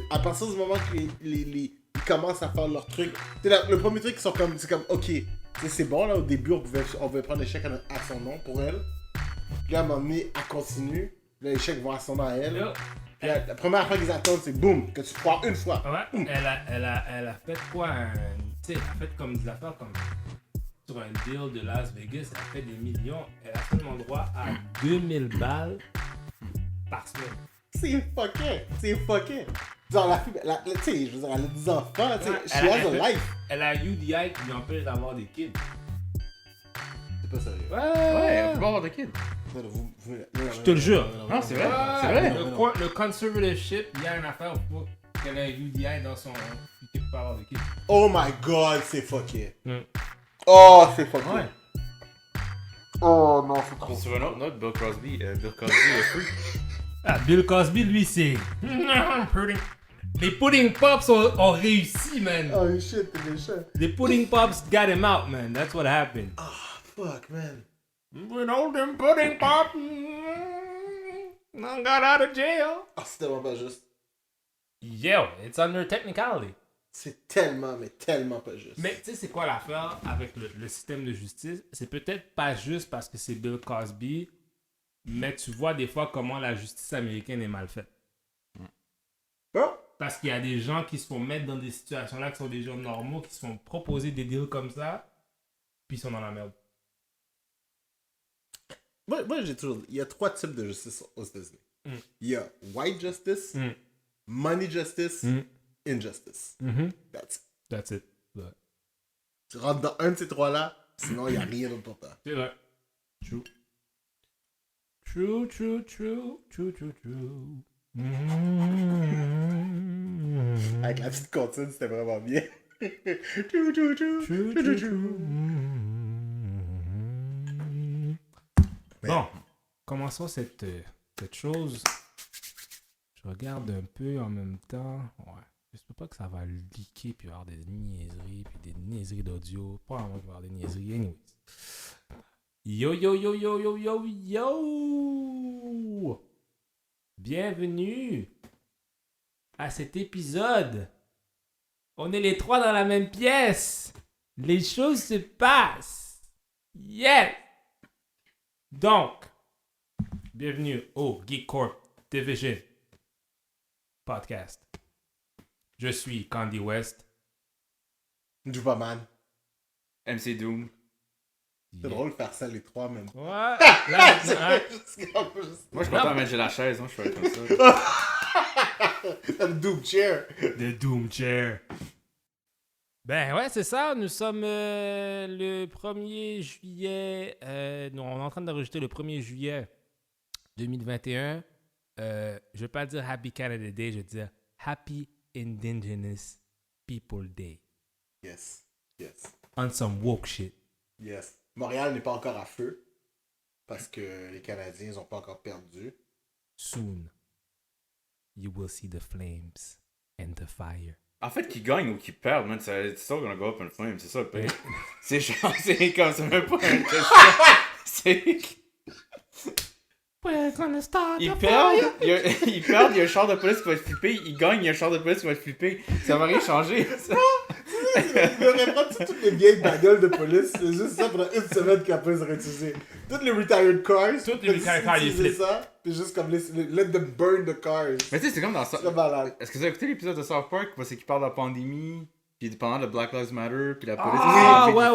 à partir du moment que ils commencent à faire leur truc, le premier truc, c'est comme, ok, c'est bon, là, au début, on pouvait prendre l'échec à son nom pour elle. Puis là, à un moment donné, elle continue. Là, l'échec va à son nom à elle. Yo. Puis la première fois qu'ils attendent, c'est boum, que tu foires une fois. Ouais, elle a fait quoi? Tu sais, elle a fait comme des affaires comme sur un deal de Las Vegas, elle a fait des millions. Elle a seulement droit à 2000 balles par semaine. C'est fucké. Genre, tu sais, je veux dire, elle a 10 enfants, tu sais, Ouais, she has a life. Elle a UDI qui lui empêche d'avoir des kids. C'est pas sérieux. Ouais, elle peut pas avoir de kids. Je te le jure. Non, c'est vrai. Ouais, C'est vrai. Le conservatorship, il y a une affaire pour qu'elle ait UDI dans son. Qui peut pas avoir de kids. Oh my god, c'est fucké. Mm. Oh, c'est fucké. Ouais. Oh non, c'est trop. Puis sur une autre note, Bill Cosby est free. Ah, Bill Cosby, lui, c'est. Les Pudding Pops ont réussi, man. Oh shit, t'es méchant. The Pudding Pops got him out, man. That's what happened. Oh, fuck, man. When all them Pudding Pops got out of jail. Oh, c'est tellement pas juste. Yo, it's under technicality. C'est tellement, mais tellement pas juste. Mais tu sais, c'est quoi l'affaire avec le système de justice? C'est peut-être pas juste parce que c'est Bill Cosby, mais tu vois des fois comment la justice américaine est mal faite. Bon. Parce qu'il y a des gens qui se font mettre dans des situations-là qui sont des gens normaux, qui se font proposer des deals comme ça, puis ils sont dans la merde. Moi, j'ai toujours dit, il y a 3 types de justice aux États-Unis. Il y a white justice, money justice, injustice. That's it. Ouais. Tu rentres dans un de ces 3-là, sinon il n'y a rien d'autre pour toi. C'est vrai. True. True. Avec la petite comptine, c'était vraiment bien. Bon, commençons cette chose. Je regarde un peu en même temps. Ouais. J'espère pas que ça va leaker puis avoir des niaiseries d'audio. Pas avant qu'il va y avoir des niaiseries. Anyways. Yo! Bienvenue à cet épisode. On est les 3 dans la même pièce. Les choses se passent. Yes! Donc, bienvenue au Geek Corp Division Podcast. Je suis Candy West. Jupaman. MC Doom. C'est drôle de faire ça les 3 même. Ouais. Là, Moi, je peux pas mettre la chaise, moi, je fais comme ça. Le Doom Chair. The Doom Chair. Ben ouais, c'est ça. Nous sommes le 1er juillet. On est en train d'enregistrer le 1er juillet 2021. Je vais pas dire Happy Canada Day, je vais dire Happy Indigenous People Day. Yes. On some woke shit. Yes. Montréal n'est pas encore à feu. Parce que les Canadiens n'ont pas encore perdu. Soon, you will see the flames and the fire. En fait, qu'ils gagnent ou qu'ils perdent, man, c'est ça qu'on go up in flames, c'est ça le pire. C'est genre, c'est comme, c'est même pas une question. C'est... We're gonna start Ils the perdent, fire. il y a un char de police qui va être flippé, ils gagnent, il y a un char de police qui va être flippé. Ça va rien changer. Ça. Il devrait prendre toutes les vieilles bagnoles de police. C'est juste ça pendant une semaine qu'après ils auraient utilisé. Toutes les retired cars. Toutes les retired cars, ils flippent. ça. Puis juste comme let them burn the cars. Mais tu sais, c'est comme dans ça. C'est malade. Est-ce que vous avez écouté l'épisode de South Park où c'est qu'il parle de la pandémie, puis pendant le Black Lives Matter, puis la police. Ah, qui ouais.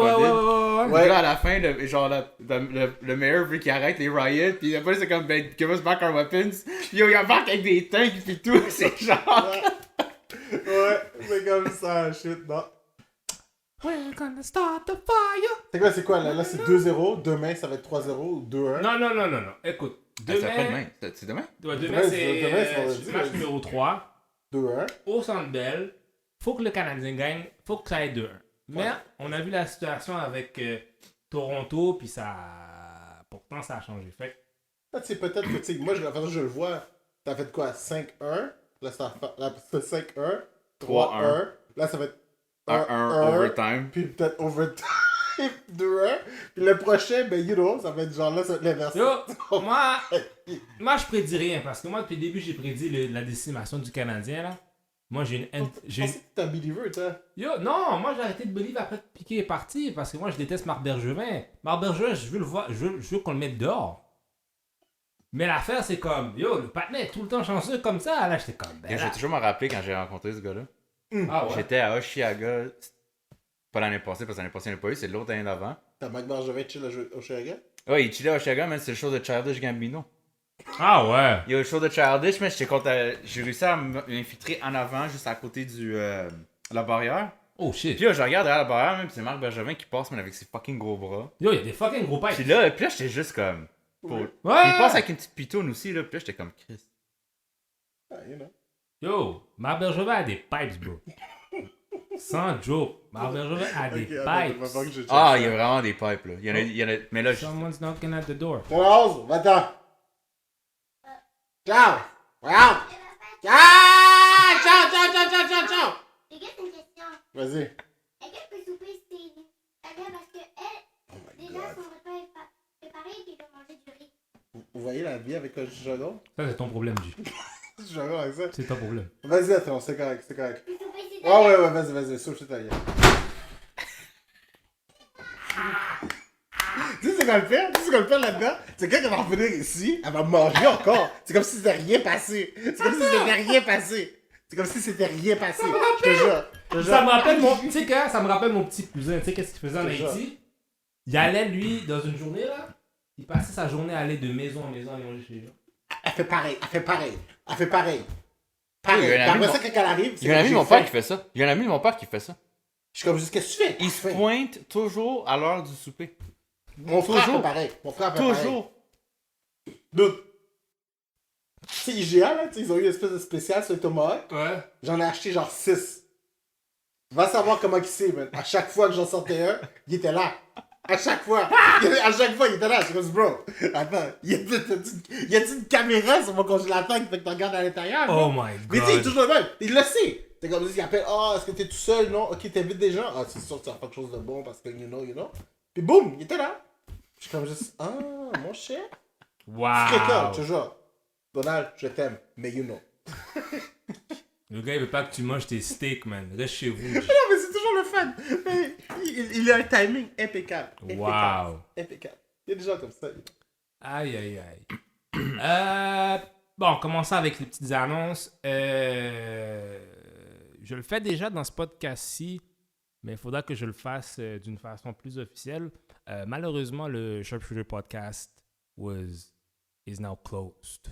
Puis là, à la fin, le maire veut qu'il arrête les riots, puis la police c'est comme, ben, give us back our weapons. Puis il embarque avec des tanks, puis tout, c'est genre. Ouais, c'est comme ça, shit, non. We're gonna start the fire. C'est quoi là? Là, c'est 2-0. Demain, ça va être 3-0 ou 2-1. Non. Écoute, C'est après demain, demain. C'est demain? demain Demain, c'est vendredi. match numéro 3. 2-1. Au Centre Bell. Faut que le Canadien gagne. Faut que ça aille 2-1. Mais on a vu la situation avec Toronto, puis ça... Pourtant, ça a changé. Fait C'est peut-être que, tu sais, moi, la façon que je le vois, t'as fait quoi? 5-1. Là, ça fait 5-1. 3-1. Là, ça va être 1 overtime. Puis peut-être overtime. 2-1. Puis le prochain, ben, you know, ça va être genre là, ça va être l'inverse. yo, moi, je prédis rien. Parce que moi, depuis le début, j'ai prédit la décimation du Canadien, là. Moi, j'ai une... Je pensais que t'es un believer, toi. Yo, non, moi, j'ai arrêté de believe après que Piqué est parti parce que moi, je déteste Marc Bergevin. Marc Bergevin, je veux le voir, je veux qu'on le mette dehors. Mais l'affaire, c'est comme, yo, le patinet est tout le temps chanceux comme ça. Là, j'étais comme, ben Je là. vais toujours me rappeler quand j'ai rencontré ce gars-là. Ah ouais. J'étais à Oshiaga, pas l'année passée, parce que l'année passée, il n'y en a pas eu, c'est l'autre année d'avant. T'as Marc Bergevin chill au Chicago? Ouais, il chillait à Oshiaga, mais c'est le show de Childish Gambino. Ah ouais. Il y a le show de Childish, mais j'ai réussi à m'infiltrer en avant, juste à côté du la barrière. Oh shit. Puis là, je regarde derrière la barrière, même, puis c'est Marc Bergevin qui passe, mais avec ses fucking gros bras. Yo, il y a des fucking gros pipes. Puis là j'étais juste comme. Oui. Ouais. Puis il passe avec une petite pitoune aussi, là, puis là, j'étais comme Chris. Ah, you know. Yo, Marc Bergevin a des pipes, bro. Sans joke. Marc Bergevin a des Ok, attends, pipes. faut que je check Ah, ça. il y a vraiment des pipes, là. Il y en a, mais là, Someone's knocking at the door. Ton Rose, va-t'en. Ciao. Ciao. Ciao. Ciao, ciao, ciao, ciao, ciao, ciao. Les gars, c'est une question. Vas-y. Est-ce qu'elle peut souper Stevie? Parce que elle, Oh my déjà, god. son repas est préparé et qu'elle doit manger du riz. Vous voyez la vie avec un jargon? Ça, c'est ton problème, G. Jargon avec ça? C'est ton problème. Vas-y, attends, c'est correct, c'est correct. Tu peux souper Stevie? Ah ouais, vas-y, souffle sur ta gueule. Tu sais, c'est quoi le pire? Tu sais, c'est quoi le pire là-dedans? C'est quand elle va revenir ici, elle va manger encore. C'est comme si c'était rien passé. C'est comme si c'était rien passé. C'est comme si c'était rien passé. Je te jure. Je te jure. Ça me rappelle mon... Tu sais quoi? Ça me rappelle mon petit cousin. Tu sais qu'est-ce qu'il faisait en C'est ça. Haïti? Il allait, lui, dans une journée, là. Il passait sa journée à aller de maison en maison à aller manger chez les gens. Elle fait pareil, elle fait pareil. Elle fait pareil. Oui, Pareil. il y a un ami Après de ça, quand elle arrive, il y a un ami de mon père qui fait ça. Il y a un ami de mon père qui fait ça. Je suis comme, juste, qu'est-ce que tu fais? Il se pointe toujours à l'heure du souper. Mon frère toujours. fait pareil. Mon frère fait pareil. Toujours. Dude. Tu sais, IGA, là, tu sais, ils ont eu une espèce de spécial sur les tomahawks. Ouais. J'en ai acheté genre 6. Va savoir comment il c'est, man. À chaque fois que j'en sortais un, il était là. À chaque fois. À chaque fois, il était là. Je suis comme, bro, attends, y a-t-il une caméra sur mon congélateur qui fait que tu regardes à l'intérieur? Oh bro? my Mais tu sais, il est god. toujours le même. Il le sait. C'est comme, il appelle, ah, est-ce que t'es tout seul? Non. Ok, t'invites des gens. Ah, c'est sûr que tu vas faire quelque chose de bon parce que, you know. Puis boum, il était là. Je suis comme juste, ah, mon cher. Fréquent, Wow. toujours. Donald, je t'aime, mais you know. Le gars, il veut pas que tu manges tes steaks, man. Reste chez vous. G. Non, mais c'est toujours le fun. Mais il a un timing impeccable. Wow. Impeccable. Il y a des gens comme ça. Aïe, aïe, aïe. Bon, commençons avec les petites annonces. Je le fais déjà dans ce podcast-ci, mais il faudra que je le fasse d'une façon plus officielle. Malheureusement, le Sharpshooter Podcast is now closed.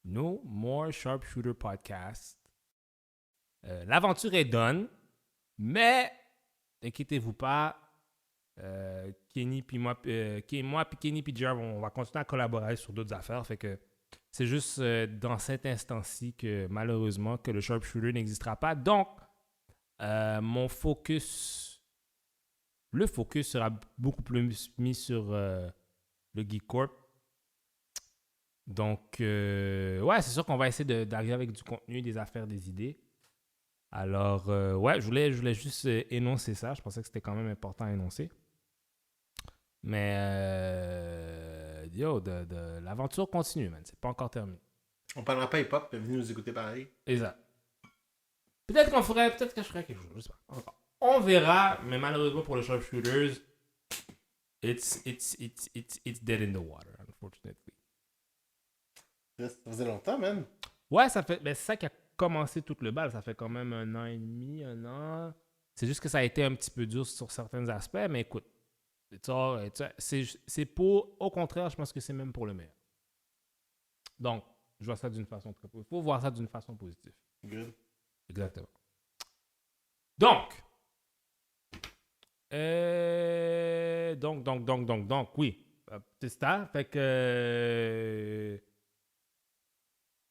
No more Sharpshooter Podcast. L'aventure est done, mais inquiétez-vous pas. Kenny puis moi puis Kenny puis Jer, on va continuer à collaborer sur d'autres affaires. Fait que c'est juste dans cet instant-ci que malheureusement que le Sharpshooter n'existera pas. Donc, le focus sera beaucoup plus mis sur le Geek Corp. Donc, ouais, c'est sûr qu'on va essayer d'arriver avec du contenu, des affaires, des idées. Alors, ouais, je voulais juste énoncer ça. Je pensais que c'était quand même important à énoncer. Mais, l'aventure continue, man. C'est pas encore terminé. On parlera pas hip-hop, mais venez nous écouter pareil. Exact. Peut-être que je ferai quelque chose. Je sais pas. Encore. On verra, mais malheureusement pour les Sharpshooters, it's dead in the water, unfortunately. Ça faisait longtemps, man. Ouais, c'est ça qui a commencé tout le bal. Ça fait quand même 1 an et demi, 1 an. C'est juste que ça a été un petit peu dur sur certains aspects, mais écoute, c'est pour... Au contraire, je pense que c'est même pour le meilleur. Donc, je vois ça d'une façon très positive. Il faut voir ça d'une façon positive. Good. Exactement. Donc, oui. C'est ça. Fait que...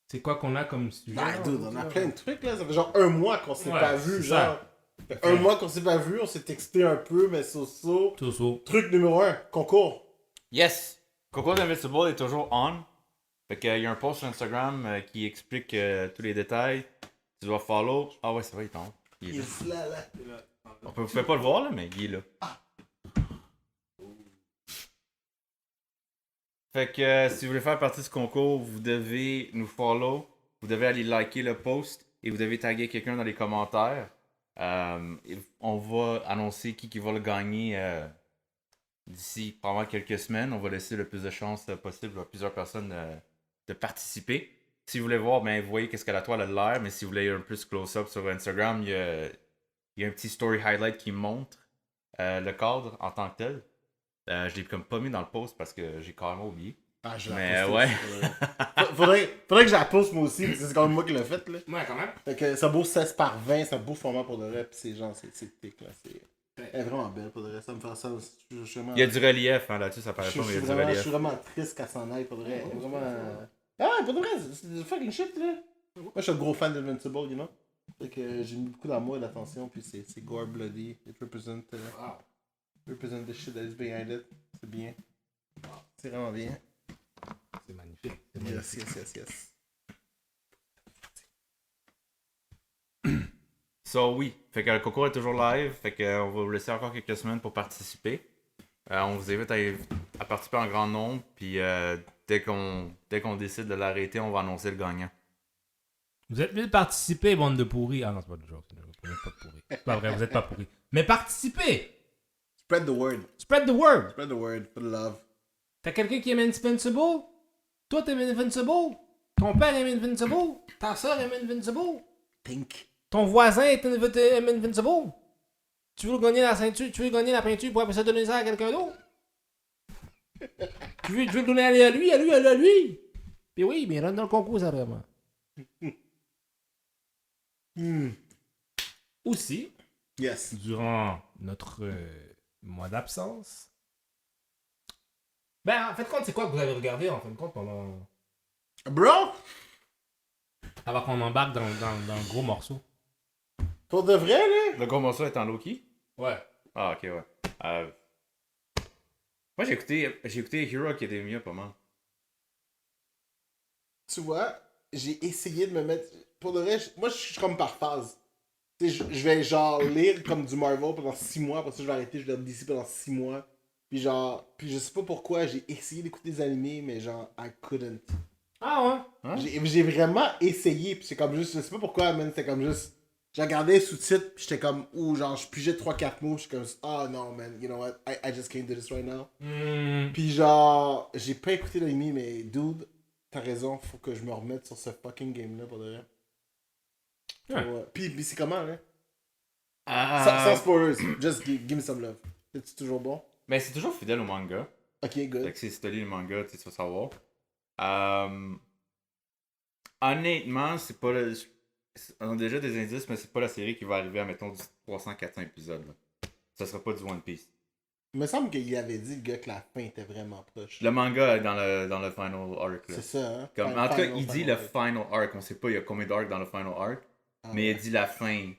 c'est quoi qu'on a comme sujet? Bah, dude, on a plein de trucs, là. Ça fait genre 1 mois qu'on s'est Ouais, pas vu, c'est genre. ça. Ça fait 1 mois qu'on s'est pas vu, on s'est texté un peu, mais so. Tout. Truc numéro 1, concours. Yes! Coco d'Invincible est toujours on. Fait qu'il y a un post sur Instagram qui explique tous les détails. Tu dois follow. Ah ouais, c'est vrai, il tombe. Il est là. Yes, là. Vous pouvez pas le voir, là, mais il est là. Fait que si vous voulez faire partie de ce concours, vous devez nous follow. Vous devez aller liker le post. et vous devez taguer quelqu'un dans les commentaires. On va annoncer qui va le gagner d'ici probablement quelques semaines. On va laisser le plus de chances possible à plusieurs personnes de participer. Si vous voulez voir, ben, vous voyez qu'est-ce que la toile a de l'air, mais si vous voulez un plus close-up sur Instagram, il y a un petit story highlight qui montre le cadre en tant que tel. Je l'ai comme pas mis dans le post parce que j'ai carrément oublié. Ah, je vais Mais la poster ouais. aussi, faudrait que je la poste moi aussi, parce que c'est quand même moi qui l'ai faite, là. Ouais, quand même. Fait que c'est un beau 16 par 20, c'est un beau format pour de vrai, pis c'est genre, c'est thick, là. Elle est vraiment belle pour de vrai, ça me fait ça. Je suis vraiment, Il y a du relief, hein, là-dessus, ça paraît je pas, mais il y a suis du vraiment, je relief. suis vraiment triste qu'elle s'en aille, pour de vrai. Elle est vraiment. Ah, pour de vrai, c'est du fucking shit, là. Moi, je suis un gros fan d'Invincible, you know. Fait que j'ai mis beaucoup d'amour et d'attention, puis c'est gore bloody. It represent the shit that is behind it. C'est bien. C'est vraiment bien. C'est magnifique. Yes. So, oui. Fait que le concours est toujours live. Fait que on va vous laisser encore quelques semaines pour participer. On vous invite à participer en grand nombre. Puis dès qu'on décide de l'arrêter, on va annoncer le gagnant. Vous êtes mieux de participer, bande de pourris. Ah non, c'est pas une joke. Vous êtes pas pourris. C'est pas vrai, vous êtes pas pourris. Mais participez! Spread the word. Spread the word! Spread the word for the love. T'as quelqu'un qui aime Invincible? Toi, t'aimes Invincible? Ton père aime Invincible? Ta soeur aime Invincible? Pink. Ton voisin aime Invincible? Tu veux gagner la ceinture? Tu veux gagner la peinture pour après ça donner ça à quelqu'un d'autre? tu veux le donner à lui? Puis oui, mais rentre dans le concours, ça vraiment. Aussi, Yes. durant notre mois d'absence, ben, en fait, compte, c'est quoi que vous avez regardé en fin de compte pendant. Bro! Avant qu'on embarque dans le gros morceau? Pour de vrai, là? Le gros morceau est en Loki? Ouais. Ah, ok, ouais. Moi, j'ai écouté Hero Academia pas mal. Tu vois, j'ai essayé de me mettre. Pour de vrai, moi, je suis comme par phase. Tu sais, je vais genre lire comme du Marvel pendant 6 mois, après ça, je vais arrêter, je vais lire DC pendant 6 mois. Puis genre, je sais pas pourquoi, j'ai essayé d'écouter des animés, mais genre, I couldn't. Ah ouais? Hein? J'ai vraiment essayé, puis c'est comme juste, je sais pas pourquoi, man, c'était comme juste. J'ai regardé les sous-titres, puis j'étais comme, ou genre, je pigeais 3-4 mots, je suis comme, oh non, man, you know what, I just can't do this right now. Puis genre, j'ai pas écouté l'anime, mais dude, t'as raison, faut que je me remette sur ce fucking game-là pour de vrai. Ouais. Puis c'est comment, là? Ah, Sans spoilers, just give me some love. C'est toujours bon? mais c'est toujours fidèle au manga. Ok, good. Fait que si tu lis le manga, tu vas savoir. Honnêtement, c'est pas le. On a déjà des indices, mais c'est pas la série qui va arriver à, mettons, 300-400 épisodes. Là. Ça sera pas du One Piece. Il me semble qu'il avait dit, le gars, que la fin était vraiment proche. Le manga est dans le final arc. Là. C'est ça, hein? Comme, en tout cas, il dit le final arc. On sait pas il y a combien d'arcs dans le final arc. Mais il dit la fin.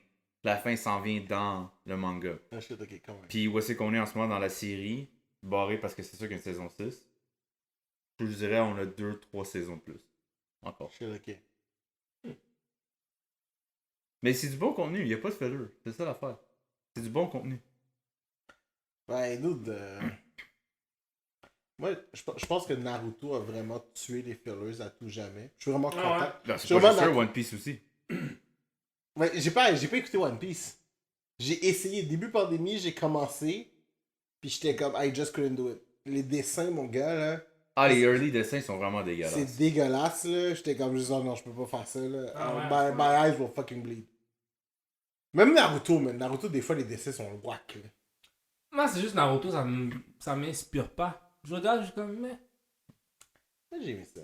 La fin s'en vient dans le manga. Ah, shit, ok, quand même. Puis où est-ce qu'on est en ce moment dans la série? Barré parce que c'est sûr qu'il y a une saison 6. Je dirais on a 2-3 saisons de plus. Encore. Shit, ok. Mais c'est du bon contenu, il n'y a pas de filler. C'est ça l'affaire. C'est du bon contenu. Ouais, dude, moi, je pense que Naruto a vraiment tué les fillers à tout jamais. Je suis vraiment content. ouais. Ben, Je suis c'est pas vraiment juste ça, d'accord. One Piece aussi. Ouais, j'ai pas écouté One Piece. J'ai essayé, début pandémie, j'ai commencé, puis j'étais comme, I just couldn't do it. Les dessins, mon gars, là, Ah, les early dessins sont vraiment c'est dégueulasses. dégueulasse, là. J'étais comme juste, oh non, je peux pas faire ça, là. Ah ouais, My eyes will fucking bleed. Même Naruto, man. Naruto, des fois, les dessins sont whack, là. Moi, c'est juste Naruto, ça m'inspire pas. Je regarde, je suis comme, mais. J'ai aimé ça.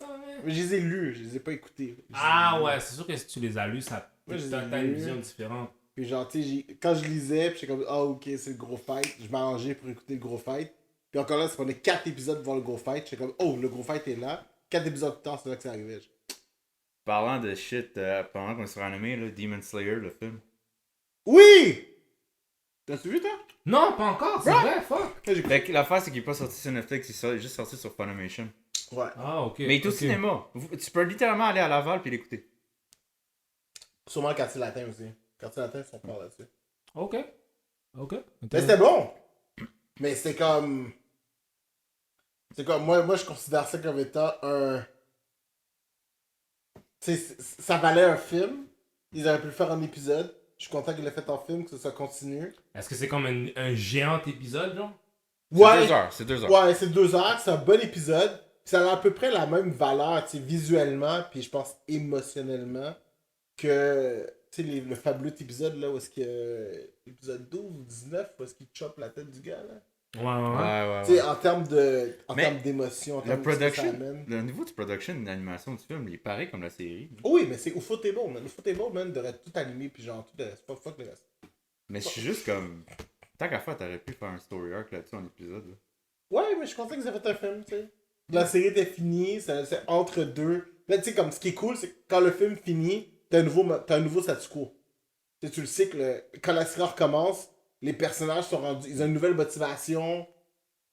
Ah, mais. Mais je les ai lus, je les ai pas écoutés. Ah ouais, c'est sûr que si tu les as lus, Moi, je les ai t'as une lus. vision différente. Puis genre, tu sais, quand je lisais, puis j'étais comme, ah ok, c'est le gros fight. Je m'arrangeais pour écouter le gros fight. Puis encore là, ça prenait 4 épisodes pour voir le gros fight. J'étais comme, oh, le gros fight est là. 4 épisodes plus tard, c'est là que ça arrivait. Parlant de shit, pendant qu'on est sur animé, là, Demon Slayer, le film. Oui! T'as-tu vu, toi? Non, pas encore, c'est vrai, fuck. Fait que l'affaire, c'est qu'il est pas sorti sur Netflix, il est juste sorti sur Funimation. Ouais. Ah, ok. Mais il est au ok. cinéma. Tu peux littéralement aller à Laval puis l'écouter. Sûrement le quartier latin aussi. Le quartier latin, ils sont forts là-dessus. Ok. Ok. Mais c'était bon! Mais c'est comme. C'est comme. Moi, je considère ça comme étant un. Tu sais, ça valait un film, Ils auraient pu le faire en épisode. Je suis content qu'il l'ait fait en film, que ce soit continu. Est-ce que c'est comme un géant épisode, genre? Ouais, C'est 2 heures. ouais, c'est 2 heures, c'est un bon épisode. Ça a à peu près la même valeur, tu sais, visuellement, puis je pense émotionnellement, que, tu sais, le fabuleux épisode, là, où est-ce que... Épisode 12 ou 19, où est-ce qu'il chope la tête du gars, là? Ouais. Tu sais, en termes de... En Mais termes d'émotion, en Le termes de ce que ça production, amène. le niveau du production de l'animation du film, il est pareil comme la série. Oui, mais c'est Ufotable, man. Ufotable, man, devrait tout animer, puis genre, tout le reste. Fuck le reste. Mais je suis juste comme. Tant qu'à faire, t'aurais pu faire un story arc là-dessus en épisode. Là. Ouais, mais je suis content qu'ils aient fait un film, tu sais. La série était finie, c'est entre deux. Là, tu sais, comme ce qui est cool, c'est que quand le film finit, t'as un nouveau statu quo. Tu le sais que quand la série recommence, les personnages sont rendus. Ils ont une nouvelle motivation.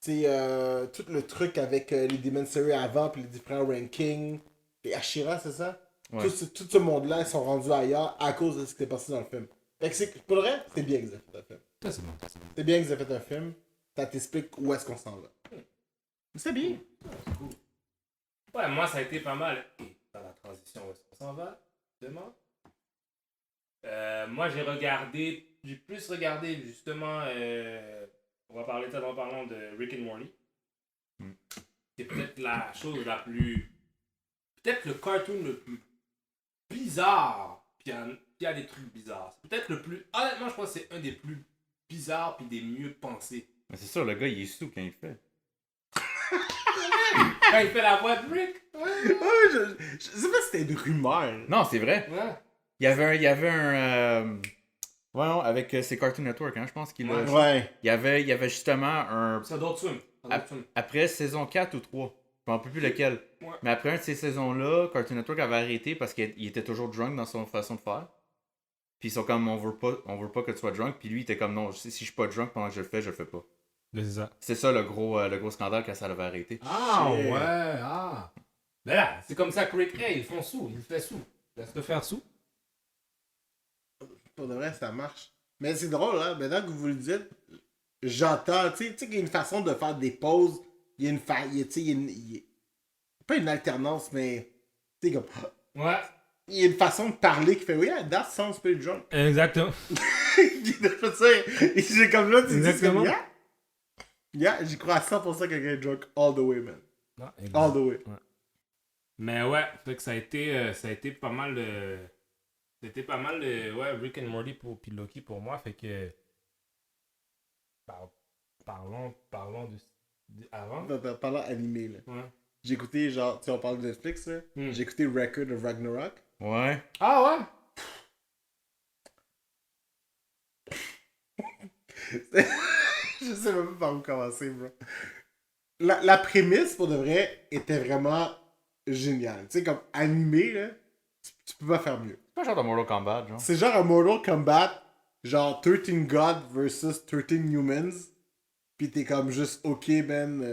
Tu sais, tout le truc avec les Demon Slayer avant, puis les différents rankings. Les Ashira, c'est ça? Ouais. Tout ce monde-là, ils sont rendus ailleurs à cause de ce qui s'est passé dans le film. Fait que pour le vrai, c'est bien qu'ils aient fait un film. Ça, c'est bon. C'est bien qu'ils aient fait un film. Ça t'explique où est-ce qu'on s'en va. Mais c'est bien. Ouais, moi, ça a été pas mal. Dans la transition, où est-ce qu'on s'en va? Demain? Moi, j'ai plus regardé, justement, on va parler peut-être en parlant de Rick and Morty. C'est peut-être la chose la plus... Peut-être le cartoon le plus bizarre. Puis il y a des trucs bizarres. C'est peut-être le plus... Honnêtement, je pense que c'est un des plus bizarres puis des mieux pensés. Mais c'est sûr, le gars, il est sous quand il fait. Quand il fait la voix de Rick. Ouais, je sais pas si c'était une rumeur. Non, c'est vrai. Ouais. Il y avait un. Voyons, avec c'est Cartoon Network, hein, je pense qu'il a. Ouais. Il y avait justement un. C'est Adult Swim. Après saison 4 ou 3, je m'en rappelle plus lequel. Ouais. Mais après un de ces saisons-là, Cartoon Network avait arrêté parce qu'il était toujours drunk dans son façon de faire. Puis ils sont comme, on veut pas que tu sois drunk. Puis lui, il était comme, non, si je suis pas drunk pendant que je le fais pas. C'est ça. C'est ça le gros scandale quand ça l'avait arrêté. Ah, Shit. ouais, ah. Mais là, c'est comme ça que Rick Ray, ils font sous, ils le font sous. Laisse-le faire sous. Pour de vrai, ça marche. Mais c'est drôle, hein. Maintenant que vous le dites, j'entends, tu sais qu'il y a une façon de faire des pauses. Il y a une pas une alternance, mais tu sais comme Ouais. il y a une façon de parler qui fait oui, yeah, that sounds pretty drunk. Exactement. J'ai comme là, tu dis Exactement. comme yeah, j'y crois à 100% que quelqu'un est drunk all the way, man. Non, All the way. Mais ouais, fait que ça a été pas mal c'était pas mal ouais, Rick and Morty puis Loki pour moi, fait que parlons avant. Parlant animé, là. Ouais. J'ai écouté, genre, tu sais, on parle de Netflix, là. J'ai écouté Record of Ragnarok. Ouais. Ah ouais? Je sais même pas par où commencer, bro. La prémisse, pour de vrai, était vraiment géniale. Tu sais, comme animé, là, tu peux pas faire mieux. C'est pas genre de Mortal Kombat, genre. C'est genre un Mortal Kombat, genre 13 God versus 13 Humans. Pis t'es comme juste, ok, man,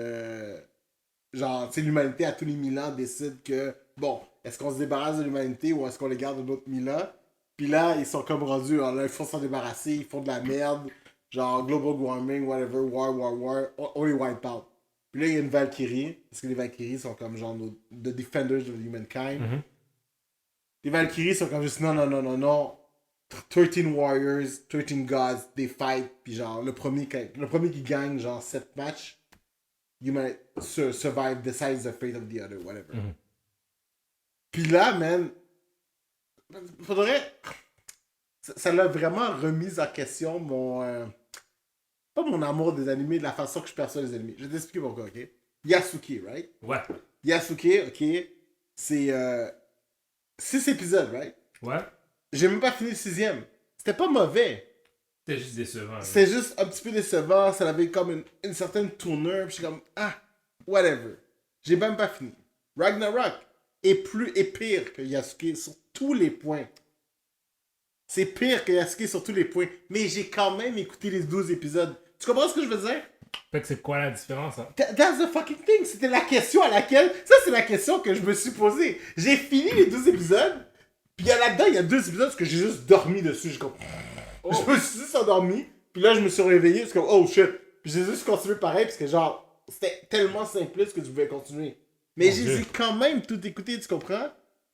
genre, tu sais, l'humanité à tous les 1000 ans décide que, bon, est-ce qu'on se débarrasse de l'humanité ou est-ce qu'on les garde un autre 1000 ans? Puis là, ils sont comme rendus, alors là, il faut s'en débarrasser, ils font de la merde, genre global warming, whatever, war, on les wipe out. Puis là, il y a une Valkyrie, parce que les Valkyries sont comme genre the defenders of humankind. Mhm. Les Valkyries sont comme juste non. 13 warriors, 13 gods, they fight, puis genre, le premier qui gagne, genre, 7 matchs, survive, decides the fate of the other, whatever. Mhm. Puis là, man, faudrait. Ça l'a vraiment remis en question pas mon amour des animés, de la façon que je perçois les animés. Je vais t'expliquer pourquoi, ok? Yasuke, right? Ouais. Yasuke, ok, c'est 6 épisodes, right? Ouais. J'ai même pas fini le 6e. C'était pas mauvais. C'était juste décevant. C'est juste un petit peu décevant. Ça avait comme une certaine tournure. Puis je suis comme, whatever. J'ai même pas fini. Ragnarok est pire que Yasuke sur tous les points. C'est pire que Yasuke sur tous les points. Mais j'ai quand même écouté les 12 épisodes. Tu comprends ce que je veux dire? Fait que c'est quoi la différence, hein? That's the fucking thing. C'était la question à laquelle... Ça, c'est la question que je me suis posée. J'ai fini les 12 épisodes. Puis là-dedans, il y a 2 épisodes que j'ai juste dormi dessus. Je me suis juste endormi. Puis là, je me suis réveillé. C'est comme, oh shit. Puis j'ai juste continué pareil. Parce que genre, c'était tellement simpliste que tu pouvais continuer. Mais j'ai quand même tout écouté, tu comprends?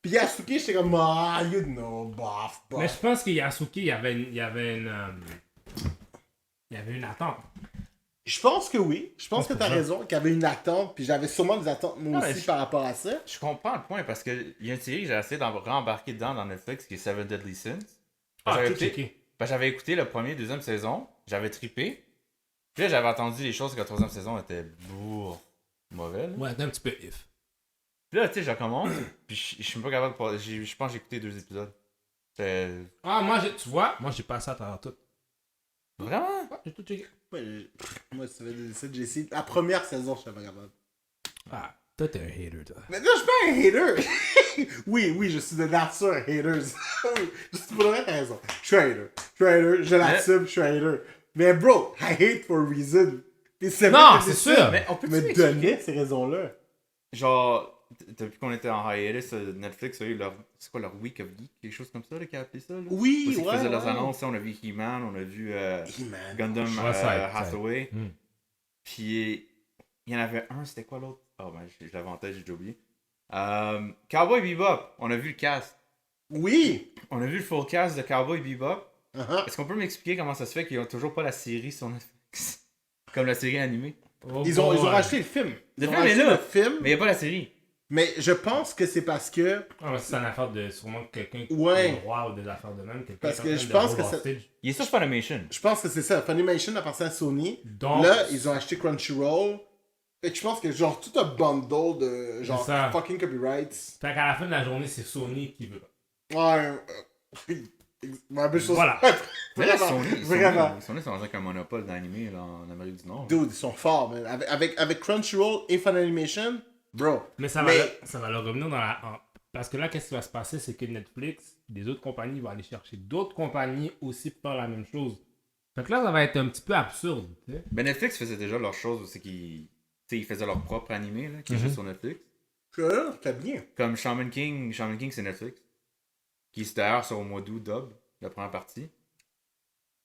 Puis Yasuke, j'étais comme, ah, you know, bof. Mais je pense que Yasuke, il y avait une attente. Je pense que oui. Je pense que pour t'as ça. raison, qu'il y avait une attente, puis j'avais sûrement des attentes moi Ah, aussi mais par rapport à ça. Je comprends le point parce qu'il y a une série que j'ai essayé d'en rembarquer dedans dans Netflix qui est Seven Deadly Sins. Ah, J'avais tout écouté- checké. j'avais écouté le premier, deuxième saison, j'avais trippé. Puis là, j'avais entendu les choses que la troisième saison était mauvaise. Ouais, un petit peu if. Puis là, tu sais, je recommence, puis je suis pas capable de passer. Je pense que j'ai écouté 2 épisodes. C'est. Ah, tu vois, moi j'ai passé à travers tout. Vraiment? Ouais, j'ai tout checké. Moi, ça fait des sites, j'ai essayé. La première saison, je suis pas capable. Ah, toi t'es un hater, toi. Mais là, je suis pas un hater. oui, je suis de nature un hater. Je suis pour le vrai, t'as raison. Je suis un hater. Je l'assume, je suis un hater. Mais bro, I hate for a reason. Puis c'est Non, vrai que c'est les sûr. sites Mais on peut me donner ces raisons-là. Genre, depuis qu'on était en hiatus, Netflix a eu leur. C'est quoi leur Week of Geek? Quelque chose comme ça, là, qui a appelé ça? Là? Oui, Aussi, qui ouais. faisaient leurs annonces, on a vu He-Man, on a vu He-Man. Gundam Ouais, ça, Hathaway. Hmm. Puis il y en avait un, c'était quoi l'autre? Oh ben, je l'avais en tête, j'ai déjà oublié. Cowboy Bebop, on a vu le cast. Oui. On a vu le full cast de Cowboy Bebop. Uh-huh. Est-ce qu'on peut m'expliquer comment ça se fait qu'ils ont toujours pas la série sur Netflix? Comme la série animée. Oh Ils ont boy. racheté le film. Le Ils ont film est racheté là. le film. Mais il n'y a pas la série. Mais je pense que c'est parce que. Ah, mais c'est une affaire de sûrement quelqu'un qui Ouais. est roi ou des affaires de même. quelqu'un Parce qui que est en je train de pense que hold ça- hostage. Il est sur Funimation. Je pense que c'est ça. Funimation appartient à Sony. Donc, Là, ils ont acheté Crunchyroll. Et je pense que genre tout un bundle de genre C'est ça. fucking copyrights. fait qu'à la fin de la journée, c'est Sony qui veut. Ouais. La même chose. Voilà. Mais là, Vraiment. Sony, Vraiment. Sony, c'est avec un monopole d'animé là, en Amérique du Nord. Dude, ils sont forts, man. Avec Crunchyroll et Funimation, bro. Mais ça va leur revenir dans la. Parce que là, qu'est-ce qui va se passer, c'est que Netflix, des autres compagnies vont aller chercher d'autres compagnies aussi pour faire la même chose. Fait que là, ça va être un petit peu absurde. Tu sais. Ben Netflix faisait déjà leur chose, c'est qu'ils ils faisaient leur propre animé là, qui est Mhm. juste sur Netflix. C'était bien. Comme Shaman King c'est Netflix. Qui est d'ailleurs sur au mois d'août, dub, la première partie.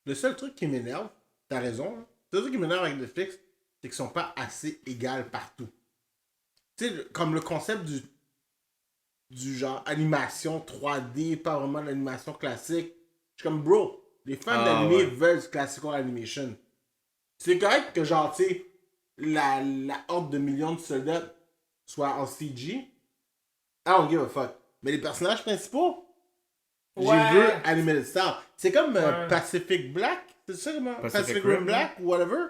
Le seul truc qui m'énerve, t'as raison, hein. Le seul truc qui m'énerve avec Netflix, c'est qu'ils sont pas assez égales partout. Tu sais, comme le concept du genre animation 3D, pas vraiment l'animation classique. Je suis comme, bro, les fans Ah, d'animé ouais. veulent du classical animation. C'est correct que, genre, tu sais, la horde de millions de soldats soit en CG. I don't give a fuck. Mais les personnages principaux, Ouais. j'ai vu animated style. C'est comme Ouais. Pacific Black. C'est ça comment? Pacific Pacific Rim, Rim Black ou whatever.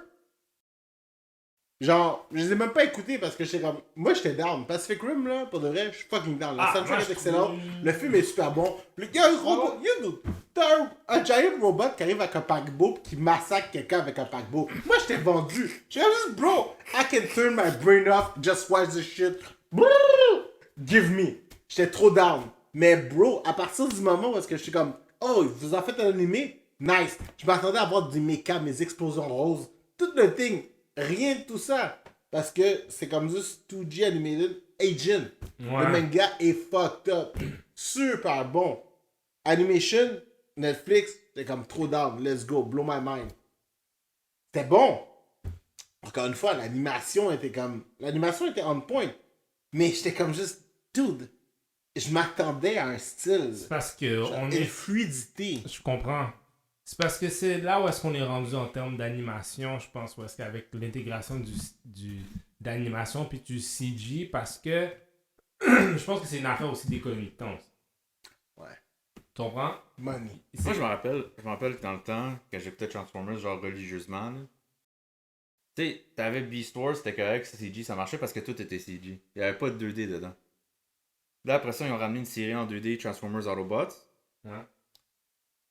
Genre, je les ai même pas écoutés parce que j'étais comme. Moi, j'étais down. Pacific Rim, là, pour de vrai, je suis fucking down. La Ah, soundtrack moi, est je excellente. trouve- Le film est super bon. Il y a un robot. T'as un giant robot qui arrive avec un paquebot pis qui massacre quelqu'un avec un paquebot. Moi, j'étais vendu. J'étais juste, bro, I can turn my brain off, just watch this shit. Brrr, give me. J'étais trop down. Mais, bro, à partir du moment où est-ce que je suis comme, oh, vous en faites un animé? Nice. Je m'attendais à voir des mechas, mes explosions roses. Tout le thing. Rien de tout ça. Parce que c'est comme juste 2G animated Agent. Ouais. Le manga est fucked up. Super bon. Animation, Netflix, c'est comme trop down. Let's go, blow my mind. C'était bon. Encore une fois, l'animation était comme. L'animation était on point. Mais j'étais comme juste. Dude, je m'attendais à un style. C'est parce que on Une est. fluidité. Je comprends. C'est parce que c'est là où est-ce qu'on est rendu en termes d'animation, je pense, où est-ce qu'avec l'intégration d'animation puis du CG, parce que je pense que c'est une affaire aussi d'économie de temps. Ouais. Tu comprends? Money. Moi, je me rappelle dans le temps, quand j'écoutais Transformers, genre religieusement, là. Tu sais, t'avais Beast Wars, c'était correct, CG, ça marchait parce que tout était CG. Il n'y avait pas de 2D dedans. Là, après ça, ils ont ramené une série en 2D, Transformers Autobots. Ouais.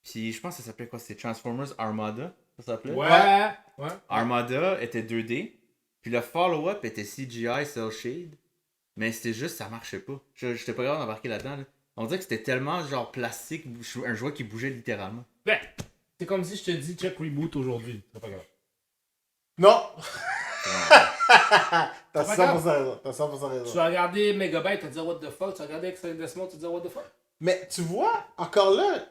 Puis je pense que ça s'appelait quoi? C'était Transformers Armada, ça s'appelait? Ouais. Armada était 2D, puis le follow-up était CGI Cell Shade, mais c'était juste, ça marchait pas. J'étais pas capable d'embarquer là-dedans. Là. On dirait que c'était tellement genre plastique, un jouet qui bougeait littéralement. Ben, c'est comme si je te dis check reboot aujourd'hui. C'est pas grave. Non! T'as pas 100% raison. T'as 100% Tu raison. vas regarder Megabyte, tu vas te dire what the fuck. Tu vas regarder Hexadecimal, tu vas te dire what the fuck. Mais tu vois, encore là,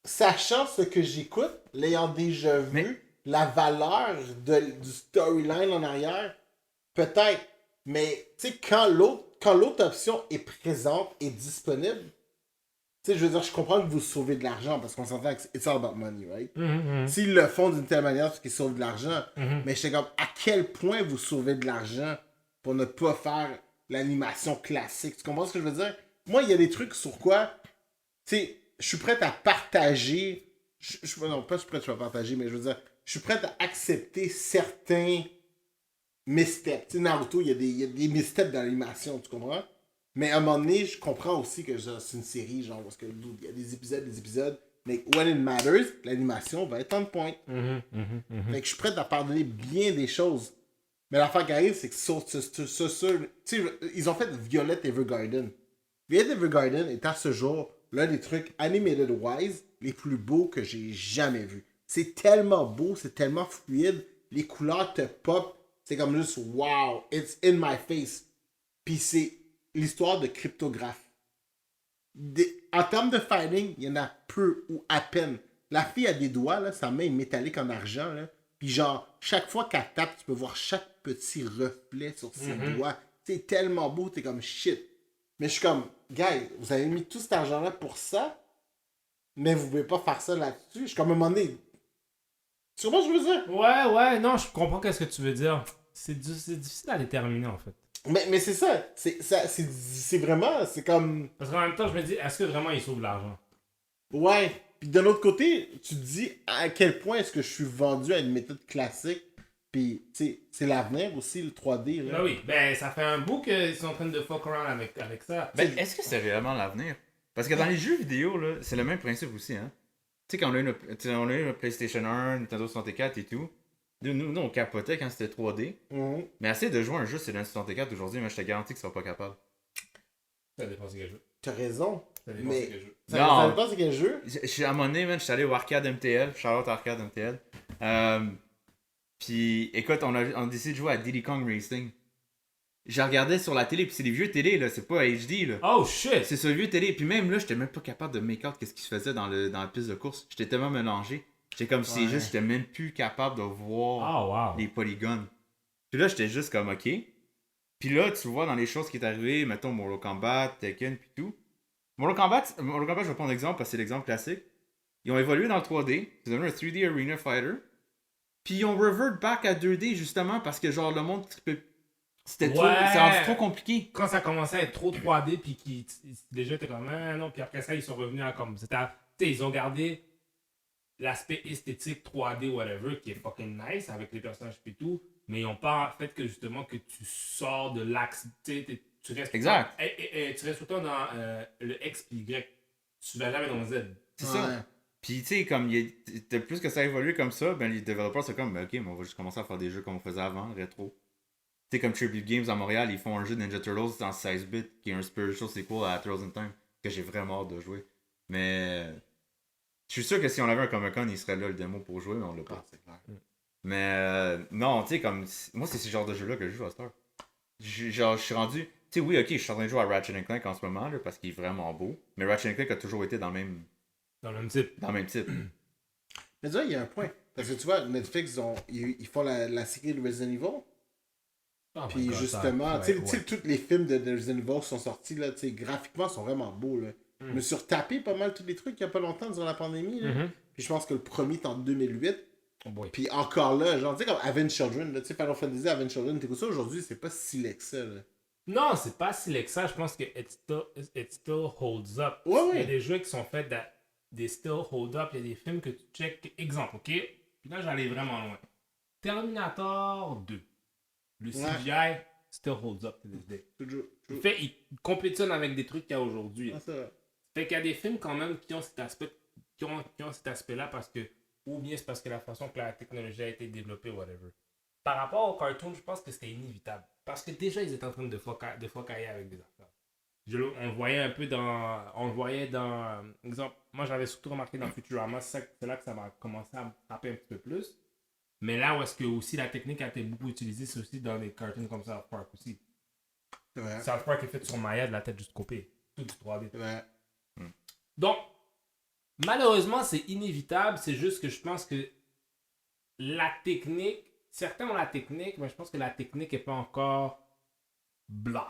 sachant ce que j'écoute, l'ayant déjà vu, Mais- la valeur du storyline en arrière, peut-être. Mais tu sais, quand l'autre l'autre option est présente et disponible, tu sais, je veux dire, je comprends que vous sauvez de l'argent parce qu'on s'entend que it's all about money, right? S'ils le font d'une telle manière, c'est qu'ils sauvent de l'argent. Mais j'étais comme, à quel point vous sauvez de l'argent pour ne pas faire l'animation classique? Tu comprends ce que je veux dire? Moi, il y a des trucs sur quoi, tu sais, je suis prêt à partager. Non, pas je suis prêt à partager, mais je veux dire, je suis prêt à accepter certains missteps. Tu sais, Naruto, il y a des missteps dans l'animation, tu comprends? Mais à un moment donné, je comprends aussi que genre, c'est une série, genre, parce qu'il y a des épisodes, mais when it matters, l'animation va être on point. Fait que je suis prêt à pardonner bien des choses. Mais l'affaire qui arrive, c'est que tu sais, ils ont fait Violet Evergarden. Violet Evergarden est à ce jour l'un des trucs animated-wise les plus beaux que j'ai jamais vus. C'est tellement beau, c'est tellement fluide, les couleurs te pop, c'est comme juste wow, it's in my face. Puis c'est l'histoire de cryptographe. En termes de fighting, il y en a peu ou à peine. La fille a des doigts, là, sa main est métallique en argent, là. Puis genre, chaque fois qu'elle tape, tu peux voir chaque petit reflet sur ses doigts. C'est tellement beau, t'es comme shit. Mais je suis comme, guys, vous avez mis tout cet argent-là pour ça, mais vous pouvez pas faire ça là-dessus. Je suis comme à un moment donné. Tu comprends ce que je veux dire? Ouais, non, je comprends qu'est-ce que tu veux dire. C'est difficile à déterminer, en fait. Mais c'est ça. C'est vraiment, c'est comme... Parce qu'en même temps, je me dis, est-ce que vraiment ils sauvent de l'argent? Ouais. Puis de l'autre côté, tu te dis à quel point est-ce que je suis vendu à une méthode classique. Puis, tu sais, c'est l'avenir aussi, le 3D. Là. Ben oui, ben ça fait un bout qu'ils sont en train de fuck around avec ça. Ben, est-ce que c'est réellement l'avenir? Parce que dans les jeux vidéo, là, c'est le même principe aussi, hein. Tu sais, quand on a eu une PlayStation 1, Nintendo 64 et tout, nous on capotait quand c'était 3D. Mais essayer de jouer un jeu sur le 64 aujourd'hui, mais je te garantis qu'ils sont pas capables. Ça dépend c'est quel jeu. T'as raison. Ça dépend Mais c'est quel jeu. ça dépend c'est quel jeu. À un moment donné, man, je suis allé au Arcade MTL, Charlotte Arcade MTL. Puis, écoute, on a décidé de jouer à Diddy Kong Racing. Je regardais sur la télé, puis c'est des vieux télé, là, c'est pas HD, là. Oh shit! C'est sur le vieux télé, puis même là, j'étais même pas capable de make out qu'est-ce qui se faisait dans la piste de course. J'étais tellement mélangé. J'étais comme si juste, j'étais même plus capable de voir les polygones. Puis là, j'étais juste comme, ok. Puis là, tu vois dans les choses qui est arrivé, mettons Mortal Kombat, Tekken, puis tout. Mortal Kombat, je vais prendre l'exemple parce que c'est l'exemple classique. Ils ont évolué dans le 3D, c'est devenu un 3D Arena Fighter. Puis ils ont revert back à 2D justement parce que genre le monde c'était trop, c'est rendu trop compliqué. Quand ça commençait à être trop 3D, puis les jeux étaient comme, ah non, puis après ça, ils sont revenus à comme, tu sais, ils ont gardé l'aspect esthétique 3D, whatever, qui est fucking nice avec les personnages et tout, mais ils n'ont pas fait que justement que tu sors de l'axe, tu restes. Exact. Tu restes tout le temps dans le X puis Y. Tu vas jamais dans le Z. C'est ça. Puis tu sais, comme plus que ça a évolué comme ça, ben les développeurs c'est comme, ben, ok, mais on va juste commencer à faire des jeux comme on faisait avant, rétro. Tu sais, comme Tribute Games à Montréal, ils font un jeu de Ninja Turtles en 16 bits qui est un spiritual sequel à Turtles in Time, que j'ai vraiment hâte de jouer. Mais je suis sûr que si on avait un Comic-Con, il serait là le démo pour jouer, mais on l'a pas. C'est clair. Mais non, tu sais, comme moi, c'est ce genre de jeu-là que je joue à cette heure. Genre, je suis rendu. Tu sais, oui, ok, je suis en train de jouer à Ratchet Clank en ce moment, là, parce qu'il est vraiment beau. Mais Ratchet Clank a toujours été dans le même type. Mais tu vois, il y a un point. Parce que tu vois, Netflix, ils font la série de Resident Evil. Puis justement, tu sais, tous les films de Resident Evil qui sont sortis, là, tu sais, graphiquement, sont vraiment beaux, là. Je me suis retapé pas mal tous les trucs il y a pas longtemps durant la pandémie, là. Puis je pense que le premier est en 2008. Puis encore là, genre, tu sais, comme Avenged Children, là, tu sais, Final Fantasy Avenged Children, t'écoutes ça aujourd'hui, c'est pas si laid que ça, là. Non, c'est pas si laid que ça. Je pense que it still holds up. Ouais. Il y a des jeux qui sont faits des still hold up. Il y a des films que tu check. Exemple, ok? Puis là, j'allais vraiment loin. Terminator 2. Le CGI still holds up to this day. Il compétitionne avec des trucs qu'il y a aujourd'hui. Fait qu'il y a des films quand même qui ont cet aspect, qui ont cet aspect-là parce que, ou bien c'est parce que la façon que la technologie a été développée, whatever. Par rapport au cartoon, je pense que c'était inévitable. Parce que déjà, ils étaient en train de focailler avec des affaires. On le voyait un peu dans... exemple, moi, j'avais surtout remarqué dans Futurama, c'est là que ça m'a commencé à me frapper un petit peu plus. Mais là où est-ce que aussi la technique a été beaucoup utilisée, c'est aussi dans des cartoons comme South Park aussi. South Park est fait sur Maya de la tête jusqu'au pied. Tout du 3D. Donc, malheureusement, c'est inévitable. C'est juste que je pense que la technique... Certains ont la technique, mais je pense que la technique n'est pas encore blanc.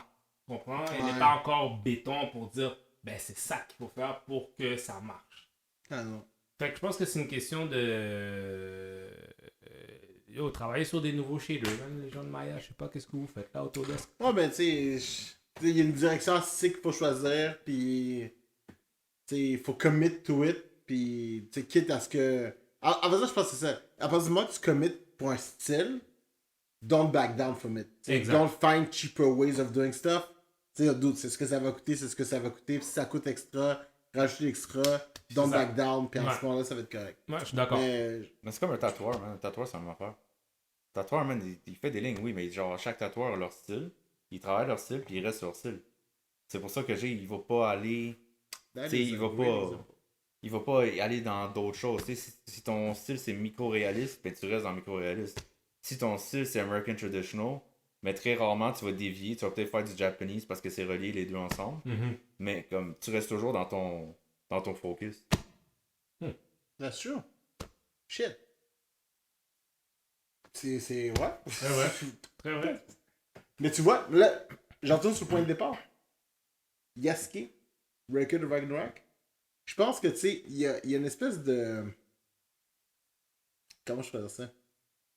comprends? Elle Ouais. n'est pas encore béton pour dire, ben c'est ça qu'il faut faire pour que ça marche. Ah non. Fait que je pense que c'est une question de... Yo, travailler sur des nouveaux shaders, man, les gens de Maya, je sais pas qu'est-ce que vous faites là, Autodesk. Ouais, ben, tu sais, il y a une direction artistique qu'il faut choisir, puis, tu sais, il faut commit to it, puis, tu sais, quitte à ce que... En fait, ça, je pense que c'est ça. À partir du moment que tu commit pour un style, don't back down from it. T'sais, Exact. don't find cheaper ways of doing stuff. Tu sais, dude, c'est ce que ça va coûter, c'est ce que ça va coûter, puis si ça coûte extra, rajouter extra, don't ça. back down, puis à Ouais. ce moment-là, ça va être correct. Ouais, je suis d'accord. Mais, Mais c'est comme un tatoueur, man. Un tatoueur, c'est la même affaire. Un tatoueur, man, il fait des lignes, oui, mais genre, chaque tatoueur a leur style. Ils travaillent leur style, puis ils restent sur leur style. C'est pour ça que il va pas aller. that Tu sais, is il a va great pas. example. Il va pas aller dans d'autres choses. Tu sais, si ton style c'est micro-réaliste, ben tu restes dans micro-réaliste. Si ton style c'est American Traditional, mais très rarement tu vas dévier, tu vas peut-être faire du Japanese parce que c'est relié les deux ensemble. Mhm. Mais comme tu restes toujours dans ton focus. That's true. Shit. C'est... Ouais. Très vrai. Très vrai. Mais tu vois, là, j'en retourne sur le point de départ. Yasuke, Record of Ragnarok. Je pense que, tu sais, il y a une espèce de... Comment je peux dire ça?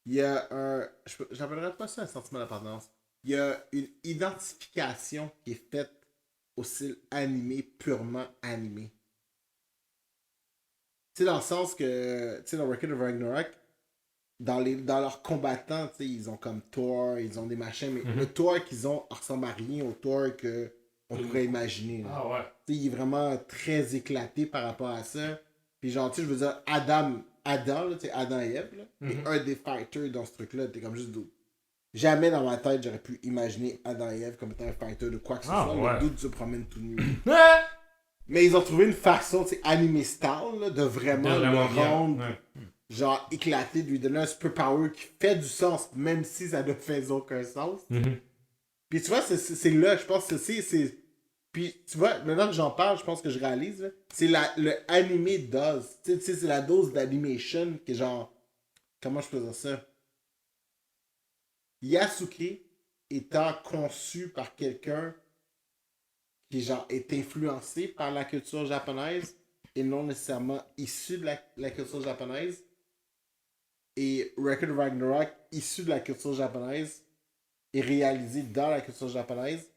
Il y a un... J'appellerais pas ça un sentiment d'appartenance. Il y a une identification qui est faite au style animé, purement animé. Tu sais, dans le sens que, tu sais, dans Record of Ragnarok, dans leurs combattants, tu sais, ils ont comme Thor, ils ont des machins, mais le Thor qu'ils ont ressemble à rien au Thor qu'on pourrait imaginer. Là. Ah ouais. Tu sais, il est vraiment très éclaté par rapport à ça. Puis genre, tu sais, je veux dire, Adam là, tu sais, Adam et Ève, là, est un des fighters dans ce truc-là. T'es comme juste doute. Jamais dans ma tête, j'aurais pu imaginer Adam et Ève comme étant un fighter de quoi que ce Ah, soit. ouais. Le doute se promène tout nu. Ouais. Mais ils ont trouvé une façon, tu sais, anime style, là, de vraiment le rendre, Ouais. genre, éclaté, de lui donner un super power qui fait du sens, même si ça ne fait aucun sens. Mhm. Puis tu vois, c'est là, je pense que c'est... Puis tu vois, maintenant que j'en parle, je pense que je réalise, là, c'est le animé dose. Tu sais, c'est la dose d'animation qui est genre... Comment je peux dire ça? Yasuke étant conçu par quelqu'un qui genre est influencé par la culture japonaise et non nécessairement issu de la culture japonaise. Et Record of Ragnarok, issu de la culture japonaise, est réalisé dans la culture japonaise.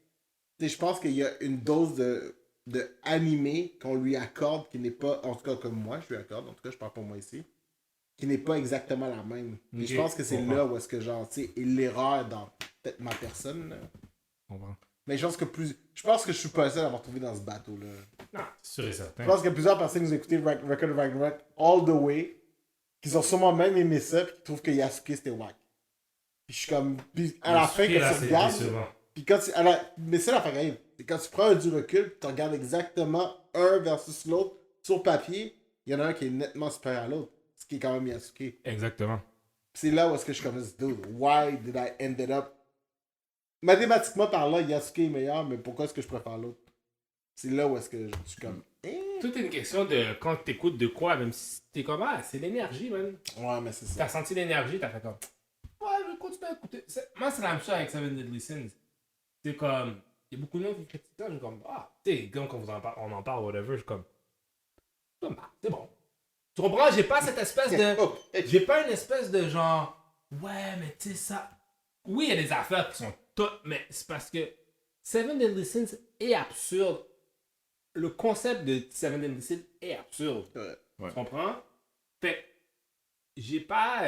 Tu sais, je pense qu'il y a une dose de animé qu'on lui accorde qui n'est pas, en tout cas comme moi, je lui accorde, en tout cas je parle pour moi ici, qui n'est pas exactement la même. Puis je Ok, pense que c'est comprends. là où est-ce que genre, tu sais, est l'erreur dans peut-être ma personne. Là. Comprends. Mais je pense que je suis pas le seul à m'avoir trouvé dans ce bateau-là. Non, c'est sûr et certain. Je pense qu'il y a plusieurs personnes qui nous ont écouté Record of Ragnarok all the way, qui ont sûrement même aimé ça, puis qui trouvent que Yasuke c'était wack. Puis je suis comme. Puis à la fin, Yasuke, là, quand tu c'est regardes. décevant. Puis quand tu. Mais c'est la fin, quand même. C'est quand tu prends du recul, puis tu regardes exactement un versus l'autre sur papier, il y en a un qui est nettement supérieur à l'autre. Ce qui est quand même Yasuke. Exactement. Puis c'est là où est-ce que je suis comme this dude. Why did I ended up. Mathématiquement parlant, Yasuke est meilleur, mais pourquoi est-ce que je préfère l'autre? C'est là où est-ce que je suis comme. Tout est une question de quand t'écoutes de quoi, même si t'es comme, ah, c'est l'énergie, man. Ouais, mais c'est ça. T'as senti l'énergie, t'as fait comme, ouais, je vais continuer à écouter. Moi, c'est la même chose avec Seven Deadly Sins. C'est comme, il y a beaucoup de gens qui critiquent ça, je suis comme, ah, tu sais, quand on en parle, whatever, je suis comme, c'est bon. Tu comprends? J'ai pas cette espèce de. Oh, hey. J'ai pas une espèce de genre, ouais, mais tu sais, ça. Oui, il y a des affaires qui sont toutes, mais c'est parce que Seven Deadly Sins est absurde. Le concept de Seven Deadly Sins est absurde. Ouais. Tu comprends? Fait que j'ai pas.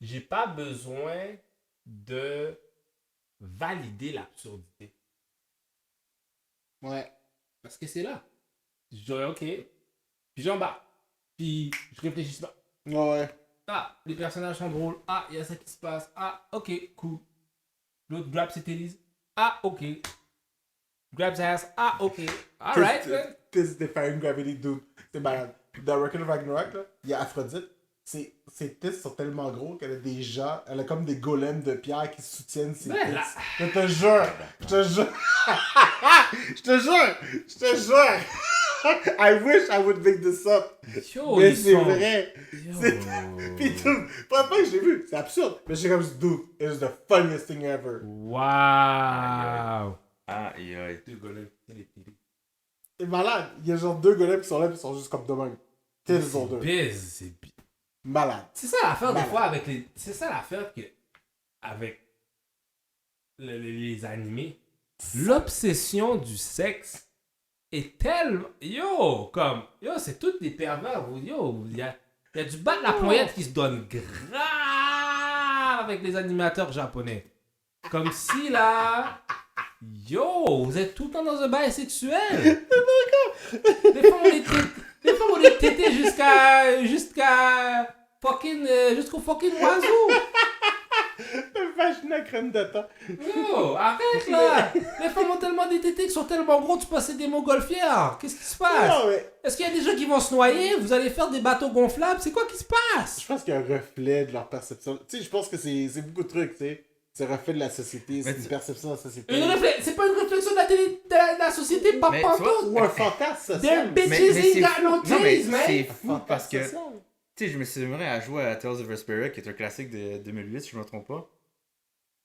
J'ai pas besoin de valider l'absurdité. Ouais. Parce que c'est là. Je dirais, ok. Puis j'embarque. Puis je réfléchis pas. Ouais. Ah, les personnages sont drôles. Ah, il y a ça qui se passe. Ah, ok, cool. L'autre grab ses télés. Ah, ok. Grabs ass. Ah, ok. Alright, man. This Defying Gravity, dude. C'est malade. Dans Record of Ragnarok, là, il y a Aphrodite. Ses tits sont tellement gros qu'elle a des gens. Elle a comme des golems de pierre qui soutiennent ses Mais tits. là- Je te jure. Je te jure. Je te jure. Je te jure. I wish I would make this up. Yo, Mais ils c'est sont... vrai. Yo. Puis tout, pas que je l'ai vu, c'est absurde. Mais j'ai comme dit, dude, it was the funniest thing ever. Wow. Aïe, aïe. C'est malade. Il y a genre 2 gars qui sont là, puis ils sont juste comme de même. T'es les autres deux. Biz, Malade. c'est ça l'affaire des Malade. fois avec les... C'est ça l'affaire que... Avec les animés. L'obsession du sexe est tellement... Yo, comme... Yo, c'est tous des pervers. Yo, il y a du bas de la poignette qui se donne grave avec les animateurs japonais. Comme si, là... Yo, vous êtes tout le temps dans un bail sexuel. Des fois, on est tétés jusqu'à fucking... jusqu'au fucking oiseau. Vagin à crème de temps. Yo, arrête là! Les femmes ont tellement des tétés qui sont tellement gros, tu passes des montgolfières. Qu'est-ce qui se passe? Non, mais Est-ce qu'il y a des gens qui vont se noyer? Vous allez faire des bateaux gonflables? C'est quoi qui se passe? je pense qu'il y a un reflet de leur perception. Tu sais, je pense que c'est beaucoup de trucs, tu sais. C'est un reflet de la société, c'est Mais une perception de la société. C'est pas une réflexion de la, télé, de la société, pas Mais pas tu vois, tout. Ou un fantasme social. They're bitches ain't got no non, mais titties, man. c'est Un fou fantasme parce que, social. tu sais, je me suis aimé à jouer à Tales of Vesperia, qui est un classique de 2008, si je me trompe pas.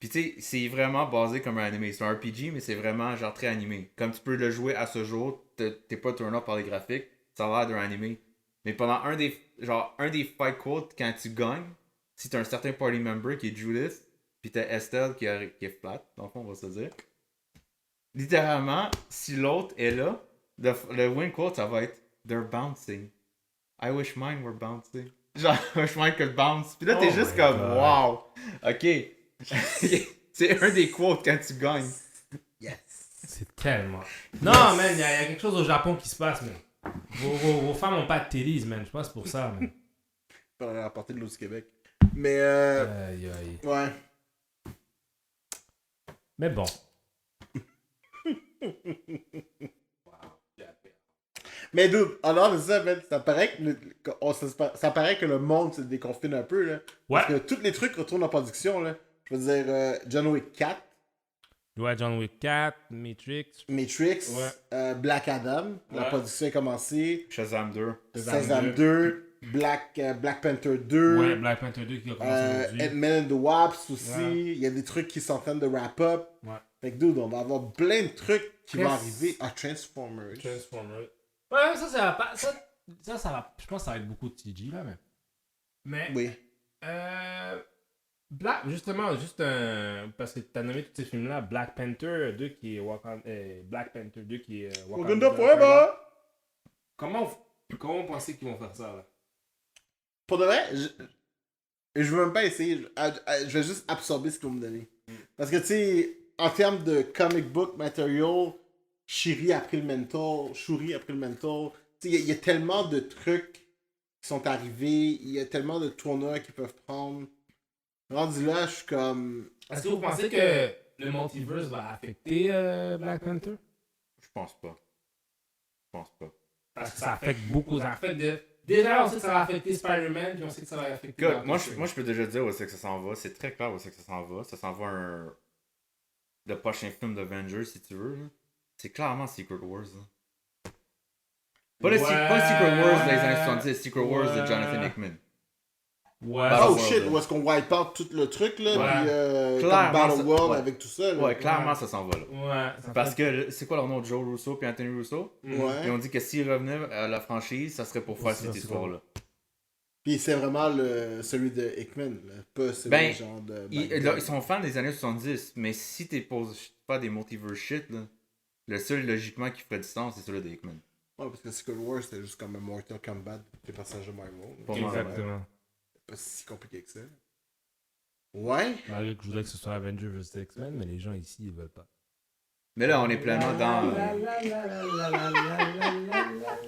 Puis tu sais, c'est vraiment basé comme un animé. C'est un RPG, mais c'est vraiment genre très animé. Comme tu peux le jouer à ce jour, t'es pas turn off par les graphiques, ça a l'air d'un animé. Mais pendant un des fight quotes, quand tu gagnes, si t'as un certain party member qui est Judith, puis t'as Estelle qui est flat, dans le fond, on va se dire. Littéralement, si l'autre est là, le win quote, ça va être They're bouncing. I wish mine were bouncing. Genre, I wish mine could bounce. Puis là, t'es Oh juste my comme, God. wow. Ok. C'est un des quotes quand tu gagnes. C'est tellement. Non, man, il y a quelque chose au Japon qui se passe, man. Vos femmes ont pas de télés, man. Je pense pour ça, man. Pour apporter de l'eau du Québec. Mais Aïe, aïe. ouais. Mais bon. Mais dude, alors de ça, man, ça paraît ça paraît que le monde se déconfine un peu, là. Ouais. Parce que tous les trucs retournent en production, là. Je veux dire, John Wick 4, Ouais, John Wick 4, Matrix. Matrix, Ouais. Black Adam, la Ouais. production a commencé, Shazam 2. Shazam 2, Black Panther 2, Ouais, Black Panther 2 qui a commencé aujourd'hui. Ant-Man and the Wasp aussi, Ouais. il y a des trucs qui sont en train de wrap up. Ouais. Fait que dude, on va avoir plein de trucs qui vont Qu'est-ce- arriver à Transformers. Transformers. Ouais, ça va pas. Ça va. Je pense que ça va être beaucoup de CG là, mais. Oui. Justement, juste un. Parce que t'as nommé tous ces films-là, Black Panther 2 qui est Black Panther 2 qui est Wakanda Forever! Comment vous pensez qu'ils vont faire ça là? Pour de vrai, je veux même pas essayer. Je vais juste absorber ce qu'ils vont me donner. Parce que, tu sais, en termes de comic book material, Shuri a pris le mentor. Tu sais, il y a tellement de trucs qui sont arrivés. Il y a tellement de tourneurs qu'ils peuvent prendre. Rendu là, je suis comme... Est-ce que vous pensez que le multiverse va affecter Black Panther? Je pense pas. Parce que ça affecte beaucoup. Ça affecte déjà, on sait que ça va affecter Spider-Man, puis on sait que ça va affecter. Écoute, moi, je peux déjà dire où c'est que ça s'en va. C'est très clair où c'est que ça s'en va. Ça s'en va le prochain film d'Avengers, si tu veux. Là. C'est clairement Secret Wars. Là. Pas le Secret Wars des années 70, Secret Wars de Jonathan Hickman. Ouais. Oh Battle shit, World, où est-ce qu'on wipe out tout le truc, là, Ouais. puis comme Clairement, Battle ça- World ouais. avec tout ça, là. Ouais, clairement, ça s'en va là. Ouais. ça Parce fait- que c'est quoi leur nom de Joe Russo et Anthony Russo? Ouais. Ils ont dit que s'ils revenaient à la franchise, ça serait pour faire Ça, cette c'est histoire-là. Puis c'est vraiment celui de Hickman, là, pas celui Ben, genre de... Ils sont fans des années 70, mais si t'es pour faire des multiverse shit, là, le seul logiquement qui ferait du sens, c'est celui de Hickman. Ouais, parce que Secret Wars, c'était juste comme un Mortal Kombat des personnages de Marvel. Pas mal, Exactement. Pas si compliqué que ça. Ouais. Malgré que je voudrais que ce soit Avengers vs X-Men, mais les gens ici, ils veulent pas. Mais là, on est pleinement dans.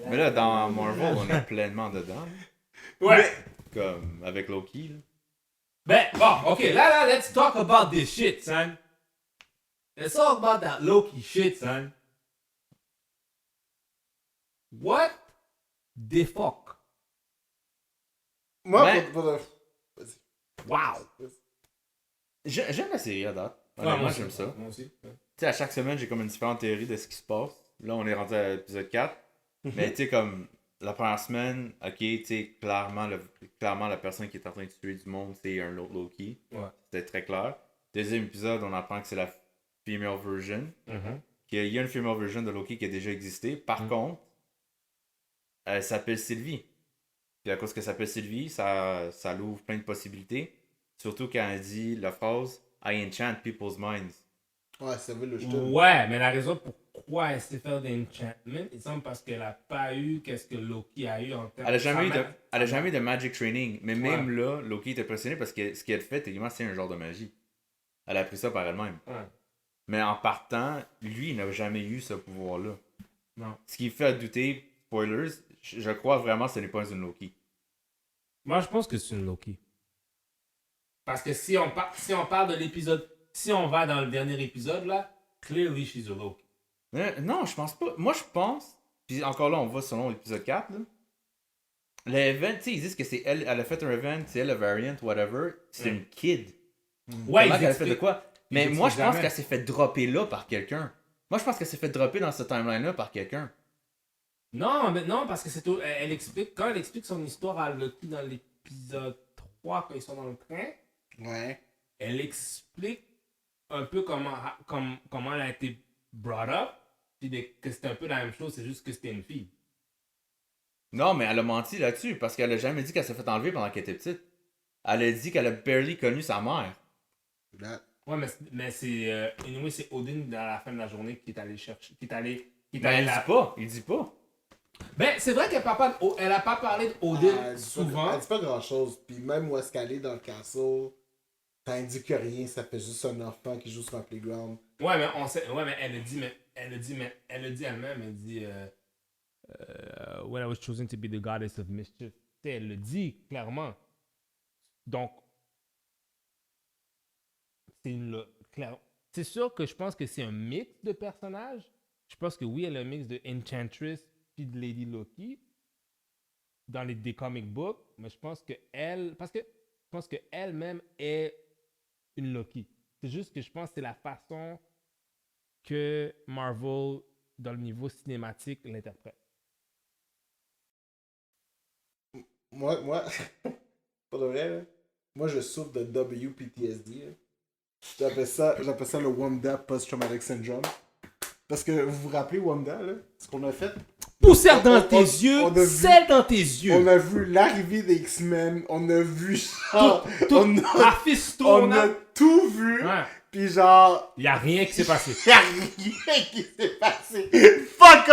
Mais là, dans Marvel, on est pleinement dedans. Ouais. Comme avec Loki. Là. Ben, bon, ok, là, let's talk about this shit, son. Let's talk about that Loki shit, son. What the fuck? Moi, Ouais. Vas-y. Wow. J'aime la série à date. Honnêtement, j'aime ça. Moi aussi. Tu sais, à chaque semaine, j'ai comme une différente théorie de ce qui se passe. Là, on est rendu à l'épisode 4. Mais tu sais, comme la première semaine, ok, tu sais, clairement, la personne qui est en train de tuer du monde, c'est un autre Loki. Ouais. C'était très clair. Deuxième épisode, on apprend que c'est la female version. Qu'il y a une female version de Loki qui a déjà existé. Par contre, elle s'appelle Sylvie. Puis à cause que ça s'appelle Sylvie, ça l'ouvre plein de possibilités. Surtout quand elle dit la phrase I enchant people's minds. Ouais, ça veut le jeton. Ouais, mais la raison pourquoi elle s'est fait d'enchantment, il semble parce qu'elle a pas eu qu'est-ce que Loki a eu en termes Elle a de... jamais eu de magic training. Mais même là, Loki était impressionné parce que ce qu'elle fait, techniquement, c'est un genre de magie. Elle a appris ça par elle-même. Ouais. Mais en partant, lui, il n'a jamais eu ce pouvoir-là. Non. Ce qui fait douter, spoilers, je crois vraiment que ce n'est pas une Loki. Moi, je pense que c'est une Loki. Parce que si on parle de l'épisode... Si on va dans le dernier épisode, là, clearly she's a Loki. Non, je pense pas. Moi, je pense, puis encore là, on va selon l'épisode 4, là. L'event, tu sais, ils disent que c'est elle a fait un event, c'est elle le variant, whatever. C'est une kid. Ouais, Comment ils qu'elle a fait de expliquent- quoi? Mais ils moi, je expliquent pense jamais. qu'elle s'est fait dropper là par quelqu'un. Moi, je pense qu'elle s'est fait dropper dans ce timeline-là par quelqu'un. Non, mais non, parce que c'est tout... Elle explique... Quand elle explique son histoire à Loki dans l'épisode 3, quand ils sont dans le train, Ouais. elle explique un peu comment elle a été brought up, puis que c'était un peu la même chose, c'est juste que c'était une fille. Non, mais elle a menti là-dessus parce qu'elle a jamais dit qu'elle s'est fait enlever pendant qu'elle était petite. Elle a dit qu'elle a barely connu sa mère. Là. Ouais, mais c'est... anyway, c'est Odin, dans la fin de la journée, qui est allé chercher... Qui est allé Mais elle dit pas. Il dit pas. Ben, c'est vrai qu'elle a pas parlé d'Odin Elle dit souvent. Elle dit pas grand chose. Puis même où est-ce qu'elle est dans le castle, ça indique rien. Ça fait juste un enfant qui joue sur un playground. Ouais, mais on sait... Ouais, mais elle le dit elle-même, elle dit... when I was chosen to be the goddess of mischief. Tu sais, elle le dit clairement. Donc, c'est sûr que je pense que c'est un mix de personnages. Je pense que oui, elle a un mix de Enchantress puis de Lady Loki dans des comic books, mais je pense que elle-même est une Loki. C'est juste que je pense que c'est la façon que Marvel, dans le niveau cinématique, l'interprète. Moi, pas de vrai, là. Moi, je souffre de WPTSD. Là. J'appelle ça le Wanda Post-Traumatic Syndrome. Parce que vous vous rappelez Wanda, là? Ce qu'on a fait? Poussière dans On- tes on- yeux, on a vu- sel dans tes yeux. On a vu l'arrivée des X-Men, on a vu genre, Tout Mephisto, on a tout vu, Ouais. puis genre, Il n'y a rien qui s'est passé. y a rien qui s'est passé. Fuck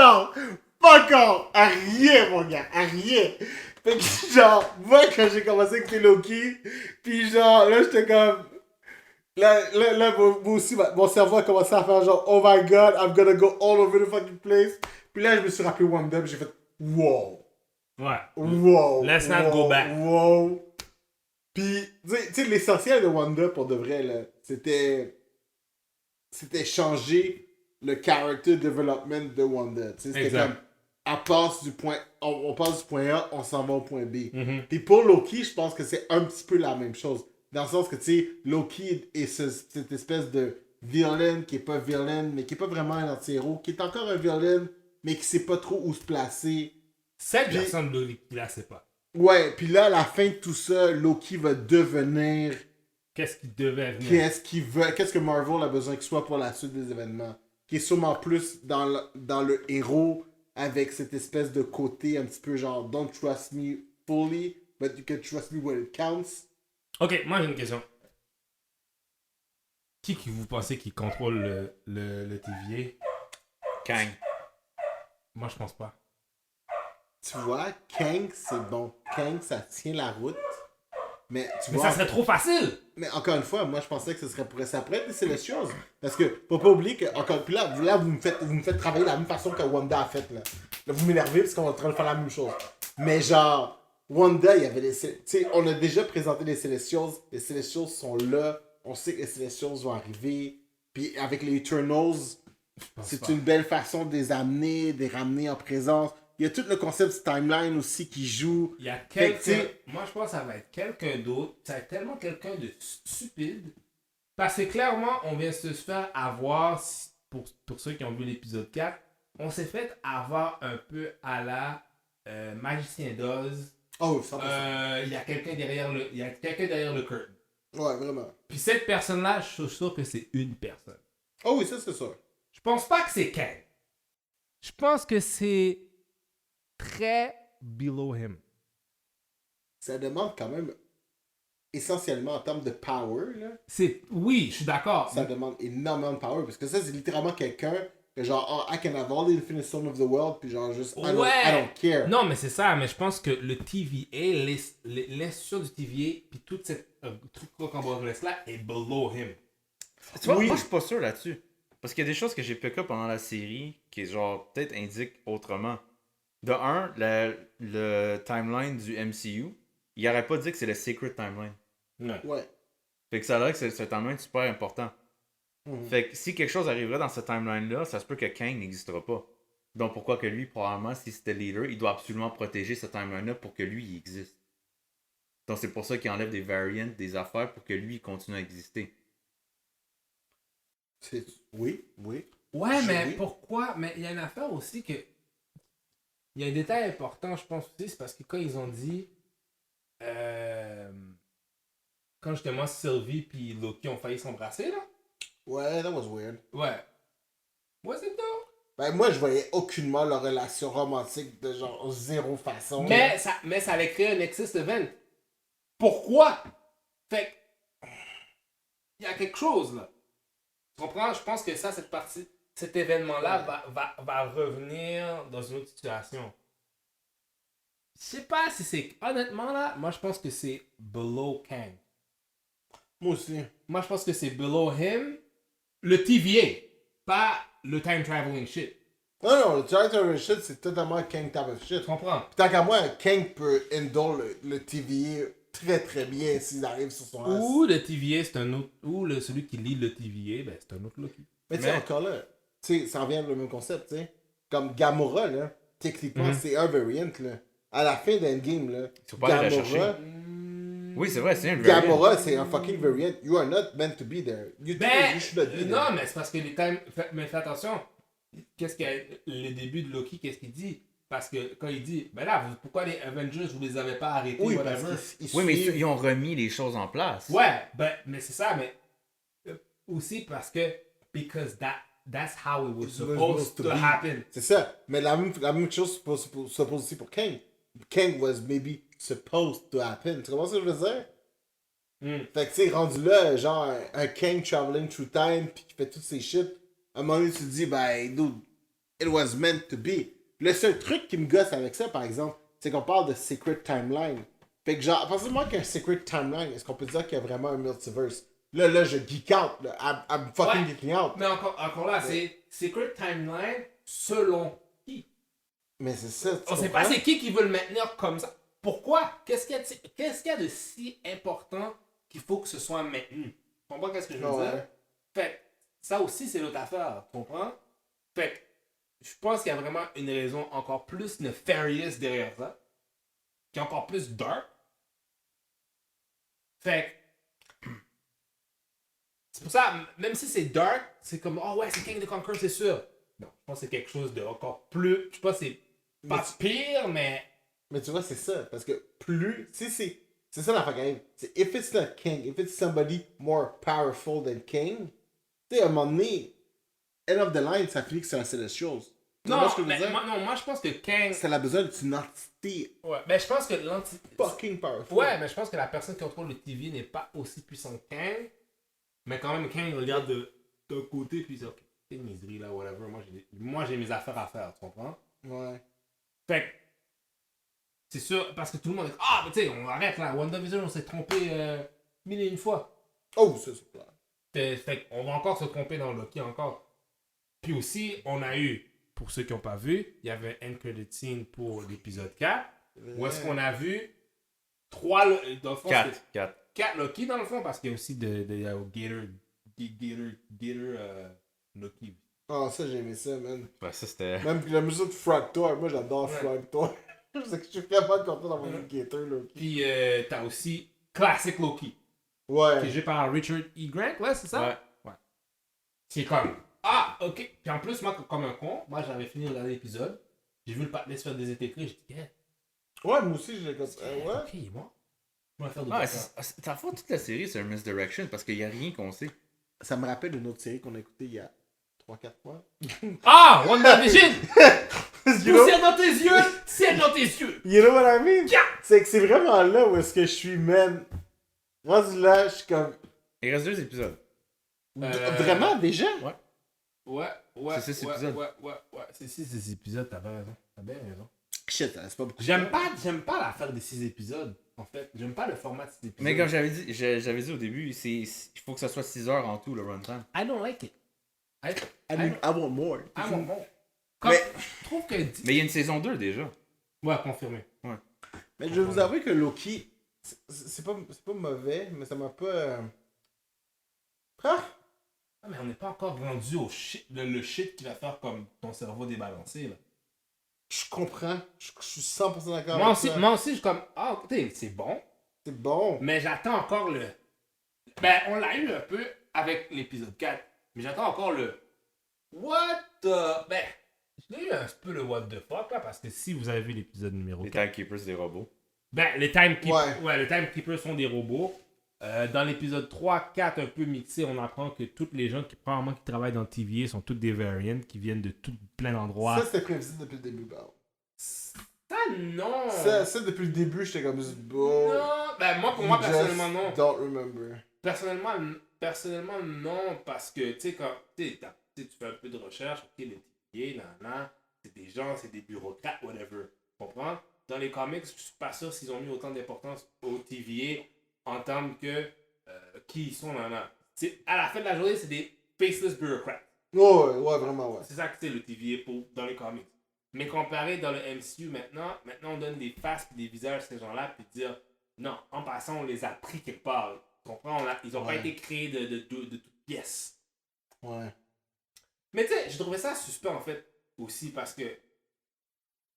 off, à rien mon gars, à rien. Fait que genre, moi quand j'ai commencé à écouter Loki, puis genre, là j'étais comme, là moi aussi, mon cerveau a commencé à faire genre, oh my god, I'm gonna go all over the fucking place. Puis là je me suis rappelé Wanda, puis j'ai fait, wow. Ouais. Wow. Let's not wow, go back. Wow. Puis, tu sais, l'essentiel de Wanda, pour de vrai, là, c'était changer le character development de Wanda. Tu sais, c'était Exact. comme, on passe du point A, on s'en va au point B. Mhm. Puis pour Loki, je pense que c'est un petit peu la même chose. Dans le sens que, tu sais, Loki est cette espèce de villain qui est pas villain, mais qui est pas vraiment un anti-héros, qui est encore un villain, mais qui sait pas trop où se placer. Cette Puis- personne de qui la sait pas. Ouais, puis là, à la fin de tout ça, Loki va devenir Qu'est-ce qui devait venir? qu'est-ce que Marvel a besoin qu'il soit pour la suite des événements. Qui est sûrement plus dans le héros, avec cette espèce de côté un petit peu genre don't trust me fully, but you can trust me when it counts. Ok, moi j'ai une question. Qui vous pensez qui contrôle le TVA? Kang. Moi je pense pas. Tu vois, Kang, c'est bon. Kang, ça tient la route. Mais tu Mais vois, ça serait trop facile! mais encore une fois, moi je pensais que ça pourrait être des Celestials. Parce que, faut pas oublier que, encore puis là vous me faites travailler de la même façon que Wanda a fait. Là vous m'énervez parce qu'on est en train de faire la même chose. Mais genre, Wanda, il y avait des. Tu sais, on a déjà présenté les Celestials. Les Celestials sont là. On sait que les Celestials vont arriver. Puis avec les Eternals, c'est une belle façon de les amener, de les ramener en présence. Il y a tout le concept du timeline aussi qui joue. Il y a Fait que, quelqu'un. Moi je pense que ça va être quelqu'un d'autre. Ça va être tellement quelqu'un de stupide. Parce que clairement, on vient se faire avoir, pour ceux qui ont vu l'épisode 4, on s'est fait avoir un peu à la Magicien d'Oz. Oh, 100%. Il y a quelqu'un derrière le curtain. Ouais, vraiment. Puis cette personne-là, je suis sûr que c'est une personne. Oh oui, ça, c'est sûr. Je pense pas que c'est Kang. Je pense que c'est très below him. Ça demande quand même, essentiellement en termes de power, là, Oui, je suis d'accord. ça demande énormément de power. Parce que ça, c'est littéralement quelqu'un que genre, oh, I can have all the Infinite Stone of the world, puis genre juste, I don't care. Non, mais c'est ça, mais je pense que le TVA, l'institution du TVA, puis toute cette truc rocambolesque-là est below him. Tu vois, Oui. moi, je suis pas sûr là-dessus. Parce qu'il y a des choses que j'ai pick up pendant la série qui, genre, peut-être indiquent autrement. De un, le timeline du MCU, il aurait pas dit que c'est le Secret Timeline. Ouais. Fait que ça a l'air que c'est un timeline super important. Fait que si quelque chose arriverait dans ce timeline-là, ça se peut que Kang n'existera pas. Donc pourquoi que lui, probablement, si c'était leader, il doit absolument protéger ce timeline-là pour que lui, il existe. Donc c'est pour ça qu'il enlève des variants, des affaires pour que lui, il continue à exister. Oui. Ouais, mais Oui. pourquoi? Mais il y a une affaire aussi que. Il y a un détail important, je pense aussi, c'est parce que quand ils ont dit. Quand justement Sylvie puis Loki ont failli s'embrasser, là. Ouais, that was weird. Ouais. Was it though? Ben, moi, je voyais aucunement leur relation romantique de genre zéro façon. Mais ça allait créer un Nexus Event. Pourquoi? Fait que, il y a quelque chose là. Tu comprends? Je pense que ça, cet événement-là va revenir dans une autre situation. Je sais pas si c'est. Honnêtement là, moi je pense que c'est below Kang. Moi aussi. Moi je pense que c'est below him. Le TVA, pas le time traveling shit. Non, le Character shit, c'est totalement Kang type of shit. Tu comprends? Puis tant qu'à moi, Kang peut handle le TVA très très bien s'il arrive sur son ass. Ou le TVA, c'est un autre. Ou celui qui lit le TVA, ben c'est un autre Loki. Mais tu sais, encore là, tu sais, ça revient le même concept, tu sais. Comme Gamora, là, techniquement, c'est un variant, là. À la fin d'Endgame, là, faut pas aller la Gamora, Oui, c'est vrai, c'est un variant. Gamora, c'est un fucking variant. You are not meant to be there. You should not be there. Non, mais c'est parce que les times. Mais fais attention. Qu'est-ce que le début de Loki, qu'est-ce qu'il dit? Parce que quand il dit, ben là, pourquoi les Avengers, vous les avez pas arrêtés, Oui, whatever. parce qu'ils Oui, mais suivent- ils ont remis les choses en place. Ouais, ben, mais c'est ça, mais aussi parce que because that's how it was supposed to happen. C'est ça. Mais la même chose se pose aussi pour Kang. Kang was maybe supposed to happen. Tu comprends ce que je veux dire? Fait que tu sais, rendu là, genre un Kang traveling through time pis qui fait toutes ces shit, à un moment donné tu te dis, ben, dude, it was meant to be. Le seul truc qui me gosse avec ça, par exemple, c'est qu'on parle de Secret Timeline. Fait que genre, à partir du moment qu'il y a un Secret Timeline, est-ce qu'on peut dire qu'il y a vraiment un multiverse? Là, je geek out. Là. I'm fucking geeking out. Mais encore là, c'est Secret Timeline selon qui? Mais c'est ça. tu On sait comprends? pas c'est qui veut le maintenir comme ça. Pourquoi? Qu'est-ce qu'il y a de si important qu'il faut que ce soit maintenu? Tu comprends qu'est-ce que je veux Ouais. dire? Fait que ça aussi, c'est l'autre affaire. Tu comprends? Fait que je pense qu'il y a vraiment une raison encore plus nefarious derrière ça. Qui est encore plus dark. Fait que c'est pour ça, même si c'est dark, c'est comme, oh ouais, c'est King the Conqueror, c'est sûr. Non, je pense que c'est quelque chose de encore plus. Je pense que c'est pas pire, mais. Mais tu vois, c'est ça. Parce que plus. C'est ça l'affaire quand même. C'est if it's not King, if it's somebody more powerful than King, tu sais, à un moment donné, end of the line, ça finit que c'est un Celestials. Tu Non, vois ce que je veux mais dire? moi je pense que Kang. Ça a besoin d'une entité Ouais, mais je pense que l'entité. fucking powerful. Ouais, mais je pense que la personne qui contrôle le TV n'est pas aussi puissante que Kang. Mais quand même, Kang regarde d'un côté, puis il dit, ok, c'est une miserie là, whatever. Moi, j'ai mes affaires à faire, tu comprends? Ouais. Fait que, c'est sûr, parce que tout le monde dit, ah, mais tu sais, on arrête là, WandaVision, on s'est trompé mille et une fois. Oh, c'est clair. Fait qu'on va encore se tromper dans Loki encore. Puis aussi, on a eu, pour ceux qui n'ont pas vu, il y avait un credit scene pour l'épisode 4, où est-ce qu'on a vu 3, dans le fond, 4. 4 Loki dans le fond, parce qu'il y a aussi de Gator Loki. Ah, ça, j'ai aimé ça, man. Ouais, ça c'était. Même la musique de Fractor, moi j'adore Fractor. Je suis vraiment content d'avoir un Gator, là. Puis t'as aussi Classic Loki, qui est Ouais. joué par Richard E. Grant, ouais, c'est ça? Ouais. C'est comme, ah, ok. Puis en plus, moi, comme un con, moi, j'avais fini de regarder l'épisode. J'ai vu le patinet se faire des étécris. J'ai dit, yeah, Ouais, moi aussi, j'ai comme ça. Ouais. ok, moi. Je vais faire de Ah, ça. t'as fait toute la série, c'est un misdirection parce qu'il n'y a rien qu'on sait. Ça me rappelle une autre série qu'on a écoutée il y a 3-4 fois. Ah, WandaVision! You know? Ciel dans tes yeux! Ciel dans tes yeux! You know what I mean? Yeah. C'est que c'est vraiment là où est-ce que je suis, man. Rendu là, je suis comme... Il reste 2 épisodes. Vraiment, déjà? Ouais. C'est 6 épisodes. Ouais. C'est 6 épisodes, t'as bien raison. T'as bien raison. Shit, c'est pas beaucoup. J'aime pas l'affaire des 6 épisodes, en fait. J'aime pas le format de 6 épisodes. Mais comme j'avais dit au début, il faut que ça soit 6 heures en tout, le runtime. I don't like it. I want more. I want more. Comme, Mais- je trouve que... Mais il y a une saison 2 déjà. Ouais, confirmé. Mais je vais vous avouer que Loki, c'est pas mauvais, mais ça m'a pas... Ah! Ah, mais on n'est pas encore rendu au shit, le shit qui va faire comme ton cerveau débalancé, là. Je comprends. Je suis 100% d'accord Moi avec aussi, ça. moi aussi, je suis comme, ah, écoutez, c'est bon, C'est bon. mais j'attends encore le... Ben, on l'a eu un peu avec l'épisode 4, mais j'attends encore le... What the... Ben, je l'ai eu un peu le what the fuck, là, parce que si vous avez vu l'épisode numéro Les 4... Timekeepers des robots. Ben, les Timekeepers, Ouais. les Timekeepers sont des robots. Dans l'épisode 3, 4, un peu mixé, on apprend que toutes les gens qui travaillent dans TVA sont toutes des variants qui viennent de plein d'endroits. Ça, c'était prévisible depuis le début, bah. Ça, non! Ça, depuis le début, j'étais comme juste bon. Non! Ben, moi, pour moi, personnellement, non. Don't remember. Personnellement, non, parce que, tu sais, quand tu fais un peu de recherche, ok, les TVA, c'est des gens, c'est des bureaucrates, whatever. Tu comprends? Dans les comics, je suis pas sûr s'ils ont mis autant d'importance aux TVA en termes que qui ils sont, À la fin de la journée, c'est des faceless bureaucrates. Ouais, vraiment, ouais. C'est ça que c'est le TVA dans les comics. Mais comparé dans le MCU maintenant on donne des faces et des visages à ces gens-là, puis dire, non, en passant, on les a pris quelque part. Tu comprends? Ils ont pas été créés de toutes pièces. Ouais. Mais tu sais, j'ai trouvé ça suspect en fait, aussi, parce que,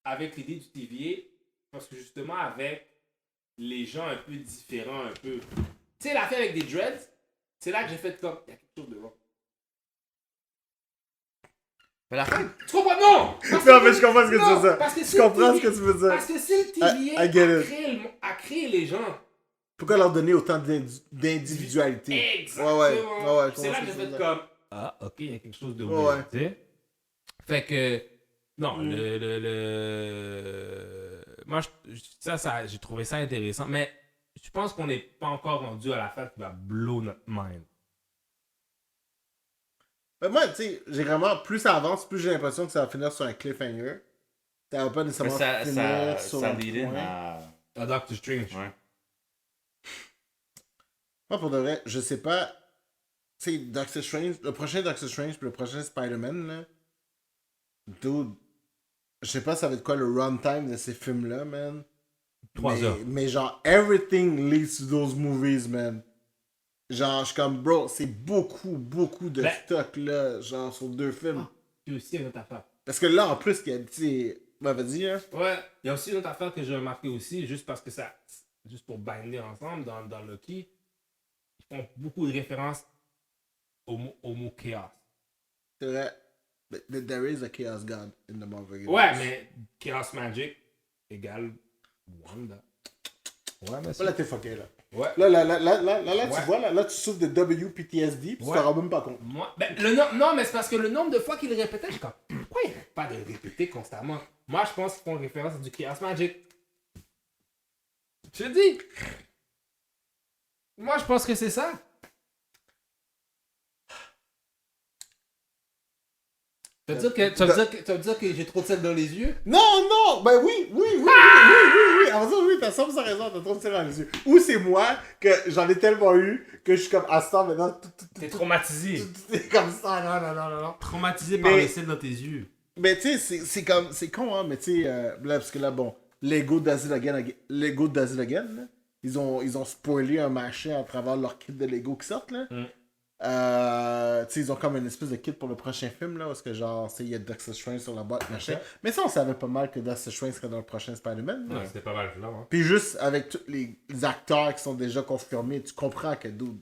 avec l'idée du TVA, parce que justement, avec les gens un peu différents, un peu. Tu sais, l'affaire avec des dreads, c'est là que j'ai fait comme, il y a quelque chose de wrong. Mais la fin, Tu comprends? Non! Non, mais je comprends ce que tu veux dire. Parce que Je comprends ce que tu veux dire. Parce que si le TVA I get it. a créé les gens. Pourquoi leur donner autant d'individualité? Exactement. Ouais, je c'est là comprends que ce j'ai tu fait veux comme, ah, ok, il y a quelque chose de Ouais. weird, tu sais. Fait que, non, moi, j'ai trouvé ça intéressant, mais je pense qu'on n'est pas encore rendu à l'affaire qui va blow notre mind. Mais moi, tu sais, j'ai vraiment, plus ça avance, plus j'ai l'impression que ça va finir sur un cliffhanger. Ça va pas mais nécessairement ça finir sur un lead in point. à... À Doctor Strange. Ouais. Moi, pour de vrai, je sais pas. Tu sais, Doctor Strange, le prochain Doctor Strange puis le prochain Spider-Man, là. Dude, je sais pas ça va être quoi le runtime de ces films-là, man. 3 heures. Mais genre, everything leads to those movies, man. Genre, je suis comme, bro, c'est beaucoup de Ben- stock, là, genre, sur 2 films. Puis aussi, une autre affaire. Parce que là, en plus, il y a, tu sais, vas-y, hein. Ouais, il y a aussi une autre affaire que j'ai remarqué aussi, juste parce que ça. Juste pour binder ensemble dans Loki, ils font beaucoup de références au mot chaos. C'est vrai. There is a Chaos God in the Marvel Universe. Ouais, mais Chaos Magic égale Wanda. Ouais, mais Là, t'es fucké, là. Ouais. Là, Ouais. tu vois, là, tu souffres de WPTSD, puis tu Ouais. t'en rends même pas compte. Moi, ben, non, mais c'est parce que le nombre de fois qu'il le répétait, je suis comme, pourquoi il n'arrête pas de le répéter constamment? Moi, je pense qu'ils font référence à du Chaos Magic. Je te dis. Moi, je pense que c'est ça. Tu veux dire que j'ai trop de sel dans les yeux? Non, ben oui. En faisant, oui, t'as 100% raison, t'as trop de sel dans les yeux. Ou c'est moi, que j'en ai tellement eu, que je suis comme, à ce temps, maintenant, T'es traumatisé. tout est comme ça, non. Traumatisé par Mais- les sels dans tes yeux. Mais tu sais, c'est comme, c'est con, hein, mais tu sais, là, parce que là, bon, Lego Dazzle Again, là, ils ont spoilé un machin à travers leur kit de Lego qui sortent, là. Tu sais, ils ont comme une espèce de kit pour le prochain film, là, parce que genre, il y a Doctor Strange sur la boîte, machin. Mais ça, on savait pas mal que Doctor Strange serait dans le prochain Spider-Man. là. Ouais, c'était pas mal là, hein. Puis juste avec tous les acteurs qui sont déjà confirmés, tu comprends que, dude,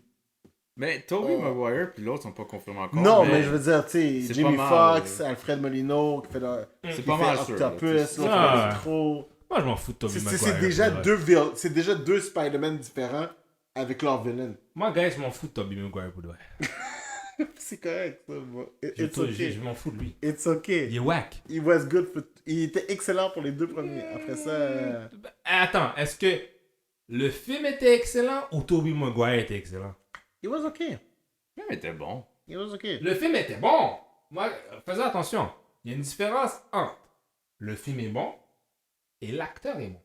Mais Tobey Maguire puis l'autre sont pas confirmés encore. Non, mais je veux dire, tu sais, c'est Jamie pas mal, Foxx, Alfred Molino, qui fait C'est qui pas fait mal sûr. là, Octopus, tu sais. l'autre Ah. fait trop. Moi, je m'en fous de Tobey Maguire. C'est déjà deux Spider-Man différents avec leur villain. Moi, guys, je m'en fous de Tobey Maguire pour de vrai. C'est correct, ça. moi. It's Je okay. m'en fous de lui. It's okay. Il est whack. Il était excellent pour les deux premiers. Après ça... Attends, est-ce que le film était excellent ou Tobey Maguire était excellent? It was okay. Le film était bon. It was okay. Le film était bon. Moi, faisons attention. Il y a une différence entre le film est bon et l'acteur est bon.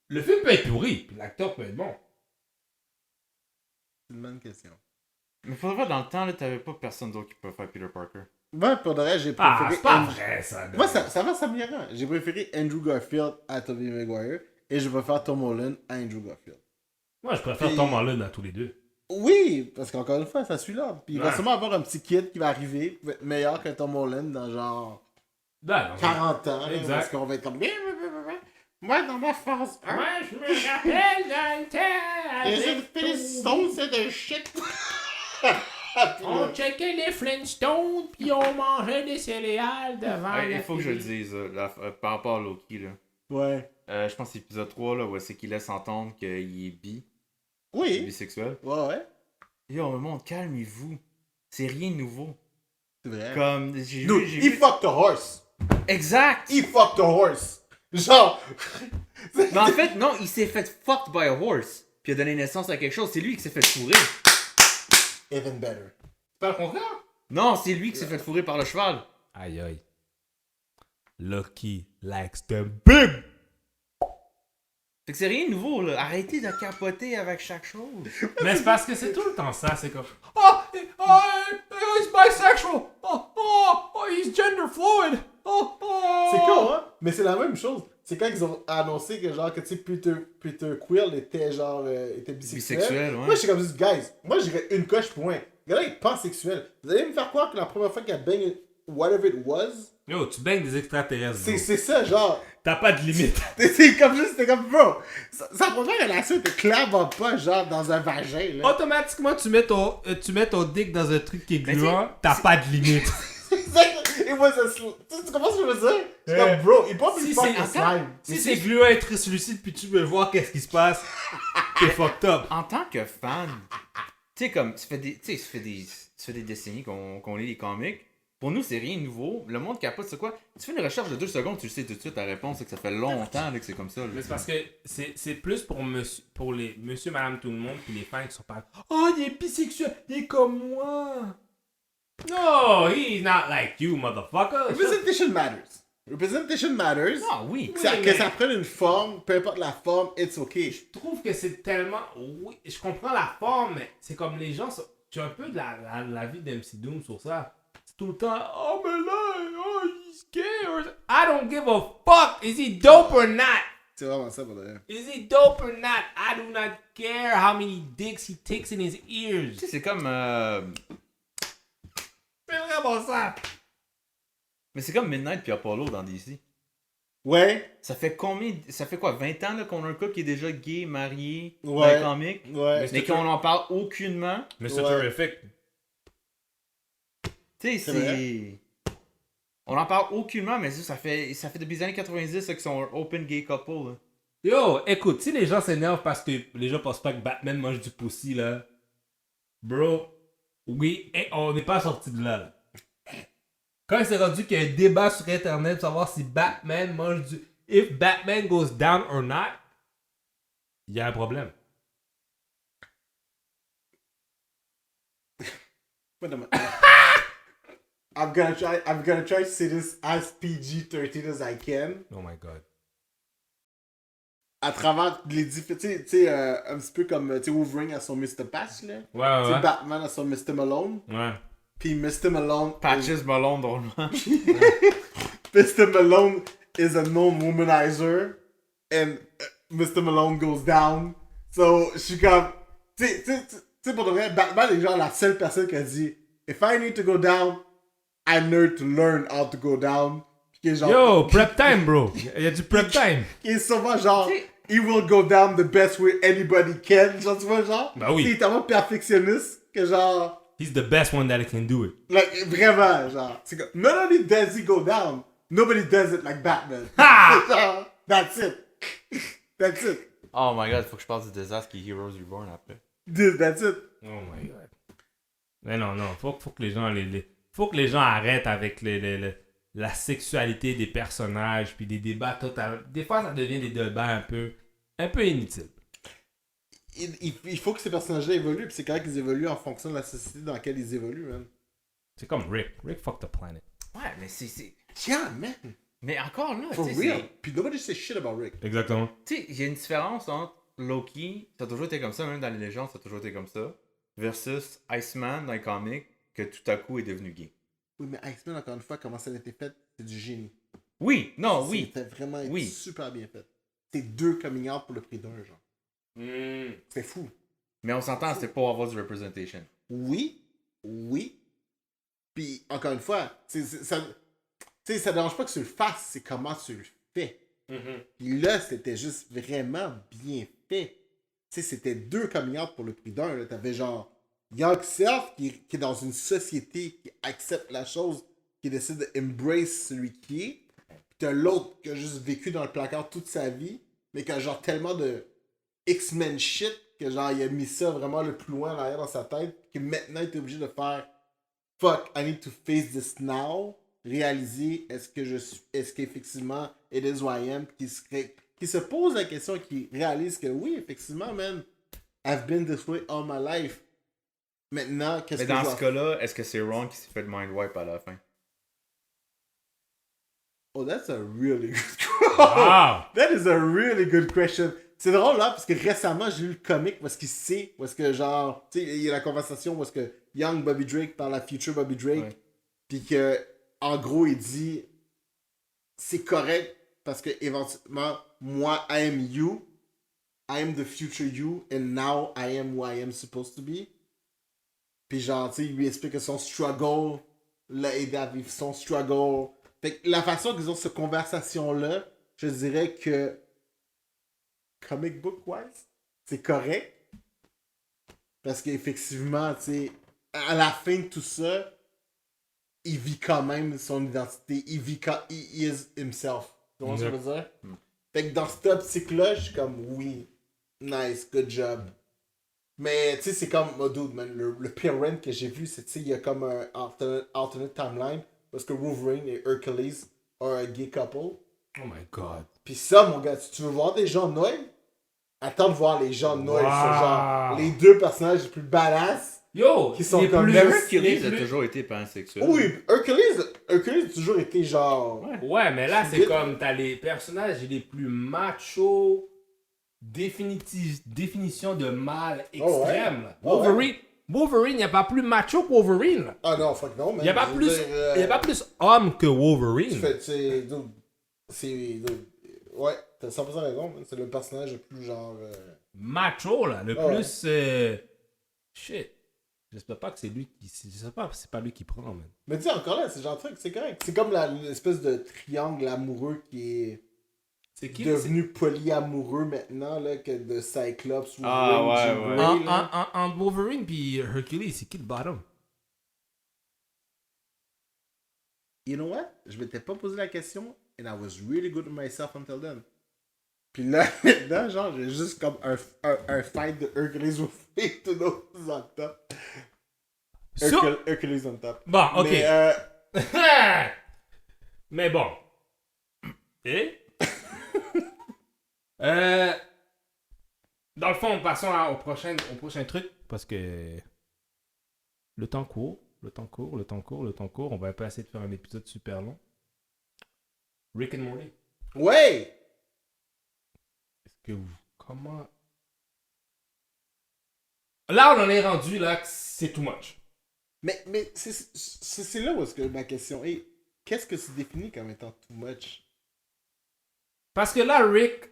Le film peut être pourri, puis l'acteur peut être bon. C'est une bonne question. Mais pour vrai, dans le temps, là, t'avais pas personne d'autre qui peut faire Peter Parker. Moi, pour de vrai, j'ai Ah, préféré... c'est pas vrai, ça. Moi, ça va s'améliorer. J'ai préféré Andrew Garfield à Tobey Maguire et je préfère Tom Holland à Andrew Garfield. Moi, je préfère Puis- Tom Holland à tous les deux. Oui, parce qu'encore une fois, ça suit là. Puis il va Ouais. sûrement avoir un petit kid qui va arriver, qui va être meilleur que Tom Holland dans genre Ben, non, 40 ans. là, Exact. Parce qu'on va être comme... Moi, dans ma phase 1, Moi, je me rappelle dans le temps. les avec Flintstones, c'est de shit. On checkait les Flintstones, puis on mangeait des céréales devant Ouais, la il faut que je le télé. dise, par rapport à Loki. Là. Ouais. Je pense que c'est l'épisode 3, là, où c'est qu'il laisse entendre qu'il est Oui. bisexuel. Ouais. Yo, le monde, calmez-vous. C'est rien de nouveau. C'est vrai. Comme, j'ai Dude, vu... he fucked a horse. Exact! He fucked a horse. Genre... Mais en fait, non, il s'est fait fucked by a horse. Puis il a donné naissance à quelque chose. C'est lui qui s'est fait fourrer. Even better. C'est pas le contraire? Non, c'est lui qui s'est fait fourrer par le cheval. Aïe aïe. Lucky likes the big. Fait que c'est rien de nouveau, là. Arrêtez de capoter avec chaque chose. Mais c'est parce que c'est tout le temps ça, c'est comme he's bisexual. He's gender fluid. C'est con, hein? Mais c'est la même chose. C'est quand ils ont annoncé que genre que tu sais Peter Quill était genre était bisexuel. Bisexuel, ouais. Moi je suis comme juste guys, moi j'irais une coche point. Le gars là il est pansexuel. Vous allez me faire croire que la première fois qu'il a bang whatever it was, Yo, tu baignes des extraterrestres. c'est ça genre. T'as pas de limite. C'est comme juste, c'était comme bro. Sa première relation était clairement pas genre dans un vagin là. Automatiquement, tu mets ton dick dans un truc qui est Mais gluant, t'as pas de limite. It was a tu comprends ce que je veux dire? C'est Ouais. comme bro, il peut pas Si me c'est- fuck a slime. Si c'est gluant et translucide puis tu veux voir qu'est-ce qui se passe, t'es fucked up. En tant que fan, tu sais, comme, ça fait des décennies qu'on lit les comics. Pour nous, c'est rien de nouveau. Le monde capote, c'est quoi? Tu fais une recherche de 2 secondes, tu le sais tout de suite, ta réponse, c'est que ça fait longtemps là, que c'est comme ça. Là. Mais c'est parce que c'est plus pour les monsieur, madame, tout le monde, puis les fans qui sont pas. Oh, il est bisexuel, il est comme moi. No, he's not like you, motherfucker. Representation matters. Representation matters. Ah oui! Que ça, Oui, que mais- ça prenne une forme, peu importe la forme, it's okay. Je trouve que c'est tellement. Oui, je comprends la forme, mais c'est comme les gens. Tu as un peu de la vie d'MC Doom sur ça. C'est tout le temps. Oh, mais là, oh, he's gay. Or... I don't give a fuck. Is he dope or not? C'est vraiment ça pour dire. Is he dope or not? I do not care how many dicks he takes in his ears. Tu sais, c'est comme. C'est vraiment ça. Mais c'est comme Midnight puis Apollo dans DC. Ouais, Ça fait combien. Ça fait quoi, 20 ans là, qu'on a un couple qui est déjà gay, marié, dans Ouais. les comics, ouais. mais qu'on en parle aucunement. Mais c'est terrific. Tu sais, C'est c'est. On en parle aucunement, mais ça fait depuis les années 90 ça, qu'ils sont un open gay couple. Là. Yo, écoute, si les gens s'énervent parce que les gens pensent pas que Batman mange du pussy, là. Bro, oui, on n'est pas sorti de là, là. Quand il s'est rendu qu'il y a un débat sur Internet pour savoir si Batman mange du... If Batman goes down or not, il y a un problème. Wait a minute. I'm gonna try to say this as PG-13 as I can. Oh my god. À travers les différents. Tu sais, un petit peu comme tu sais, Wolverine a son Mr. Patch, là. Ouais, Tu sais, Batman a son Mr. Malone. Ouais. Puis Mr. Malone. Patches Malone, drôlement. Mr. Malone is a known womanizer. And Mr. Malone goes down. So, je suis comme. Tu sais, pour de vrai, Batman est genre la seule personne qui a dit If I need to go down, I need to learn how to go down. Puis qui est genre. Yo, prep time, bro. Il y a du prep time. Qui est souvent genre. he will go down the best way anybody can. Genre, tu vois, genre. Bah oui. Il est tellement perfectionniste que genre. He's the best one that can do it. Like, vraiment, genre. C'est comme, not only does he go down, nobody does it like Batman. Ha! Genre, that's it. That's it. Oh my god, faut que je parle du désastre qui est Heroes Reborn après. Dude, that's it. Oh my god. Mais non, faut que les gens faut que les gens arrêtent avec la sexualité des personnages puis des débats total. Des fois, ça devient des débats un peu inutiles. Il faut que ces personnages-là évoluent, puis c'est correct qu'ils évoluent en fonction de la société dans laquelle ils évoluent, man. C'est comme Rick. Rick fuck the planet. Ouais, mais c'est... Yeah, man. Mais encore là, For tu sais, real. Puis nobody say shit about Rick. Exactement. tu sais, il y a une différence entre Loki, ça a toujours été comme ça, même dans les légendes, ça a toujours été comme ça, versus Iceman dans les comics, que tout à coup est devenu gay. Oui, mais Iceman, encore une fois, comment ça a été fait, c'est du génie. Oui, non, oui. C'était vraiment Oui. super bien fait. C'est 2 coming out pour le prix d'un, genre. C'est fou. Mais on s'entend, c'est pour avoir du representation. Oui. Puis, encore une fois, ça dérange pas que tu le fasses, c'est comment tu le fais. Puis là, c'était juste vraiment bien fait. Tu sais, c'était 2 coming out pour le prix d'un. Là. T'avais genre Young Self qui est dans une société qui accepte la chose, qui décide d'embrace celui qui est. Puis t'as l'autre qui a juste vécu dans le placard toute sa vie, mais qui a genre tellement de X-Men shit que genre il a mis ça vraiment le plus loin en arrière dans sa tête, que maintenant il est obligé de faire fuck, I need to face this now. Réaliser est-ce qu'effectivement it is who I am, qui se pose la question, qui réalise que oui, effectivement, man, I've been this way all my life. Maintenant, qu'est-ce Mais que je dans dois ce cas-là, est-ce que c'est Ron qui s'est fait le mind wipe à la fin? Oh, that's a really good question. Wow! That is a really good question. C'est drôle là, parce que récemment, j'ai lu le comic parce qu'il sait, parce que genre, tu sais, il y a la conversation parce que Young Bobby Drake parle à Future Bobby Drake, puis que, en gros, il dit, c'est correct parce que éventuellement, moi, I am you, I am the future you, and now I am who I am supposed to be. Puis genre, tu sais, il lui explique que son struggle l'a aidé à vivre son struggle. Fait que la façon qu'ils ont cette conversation-là, je dirais que comic book wise, c'est correct. Parce qu'effectivement, tu sais, à la fin de tout ça, il vit quand même son identité. He is himself. Tu vois ce que je veux dire? Fait que dans cette optique-là, je suis comme, oui, nice, good job. Mais, tu sais, c'est comme, oh, dude, man, le pire rent que j'ai vu, c'est, tu sais, il y a comme un alternate timeline parce que Wolverine et Hercules are a gay couple. Oh my god. Pis ça, mon gars, si tu veux voir des gens de Noël, attends de voir les gens de Noël. Wow. C'est genre les 2 personnages les plus badass. Yo! Qui sont les comme plus- Hercules les Hercules a plus- toujours été pansexuel. Oui, Hercules a toujours été genre. Ouais, mais là, c'est Vite. comme t'as les personnages les plus machos, définition de mâle extrême. là. Oh ouais. Wolverine, il n'y a pas plus macho que Wolverine. Là. Ah non, fuck non, man. Il n'y a pas Je veux plus, dire, il y a pas plus homme que tu Wolverine. fais, tu sais, dude, dude, ouais, t'as 100% raison, man. C'est le personnage le plus genre. Macho, là. Le Ah ouais. plus. Shit. J'espère pas que c'est lui qui. J'espère pas que c'est pas lui qui prend, man. Mais tu sais, encore là, c'est genre truc, c'est correct. C'est comme l'espèce de triangle amoureux qui est C'est qui devenu polyamoureux maintenant, là, que de Cyclops ou Ah, ouais, ouais. En Wolverine puis Hercules, c'est qui le bottom? You know what? Je m'étais pas posé la question, and I was really good with myself until then. Puis là, maintenant, genre, j'ai juste comme un fight de Hercules with to those on top. Hercules on top. Bon, ok. Mais, Mais bon. Et? Dans le fond, passons au prochain truc, parce que le temps court. On va pas essayer de faire un épisode super long. Rick and Morty. ouais! Est-ce que vous... Comment... Là, on en est rendu, là, que c'est too much. Mais c'est là où est-ce que ma question est. Qu'est-ce que c'est défini comme étant too much? Parce que là, Rick...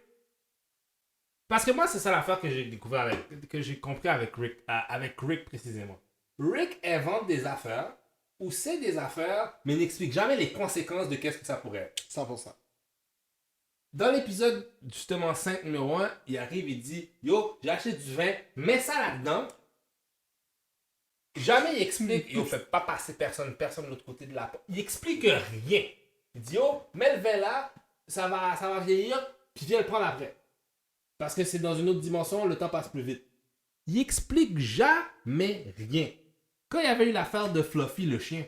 Parce que moi, c'est ça l'affaire que j'ai découvert que j'ai compris avec Rick précisément. Rick invente des affaires, ou sait des affaires, mais n'explique jamais les conséquences de qu'est-ce que ça pourrait être. 100%. Dans l'épisode, justement, 5 numéro 1, il arrive et dit Yo, j'ai acheté du vin, mets ça là-dedans. Jamais il explique Yo, fais pas passer personne de l'autre côté de la porte. Il explique rien. Il dit Yo, mets le vin là, ça va vieillir, puis viens le prendre après. Parce que c'est dans une autre dimension, le temps passe plus vite. Il explique jamais rien. Quand il y avait eu l'affaire de Fluffy, le chien,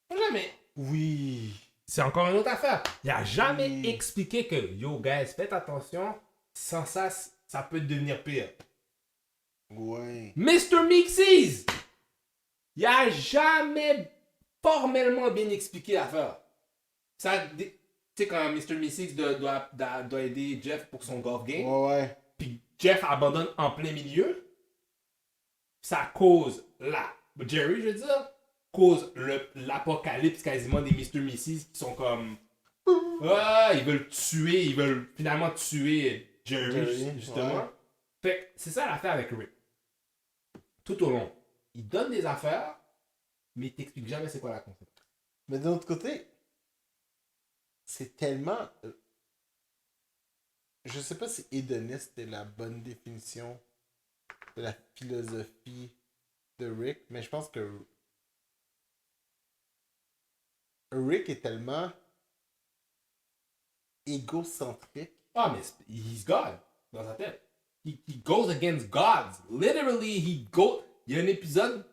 jamais. Oui. C'est encore une autre affaire. Il a jamais expliqué que yo, guys, faites attention, sans ça, ça peut devenir pire. Ouais. Mr. Mixes! Il a jamais formellement bien expliqué l'affaire. Ça, tu sais, quand Mr. Mixes doit aider Jeff pour son golf game, Ouais. puis Jeff abandonne en plein milieu, ça cause Jerry, je veux dire, cause l'apocalypse quasiment des Mr. Mrs. qui sont comme ils veulent finalement tuer Jerry justement. Ouais. Fait que c'est ça l'affaire avec Rick. Tout au long, il donne des affaires, mais il t'explique jamais c'est quoi la conséquence. Mais d'un autre côté, c'est tellement... Je sais pas si hédoniste est la bonne définition de la philosophie de Rick, mais je pense que Rick est tellement égocentrique. Ah, mais he's God dans sa tête. He goes against gods. Literally, il y a un épisode.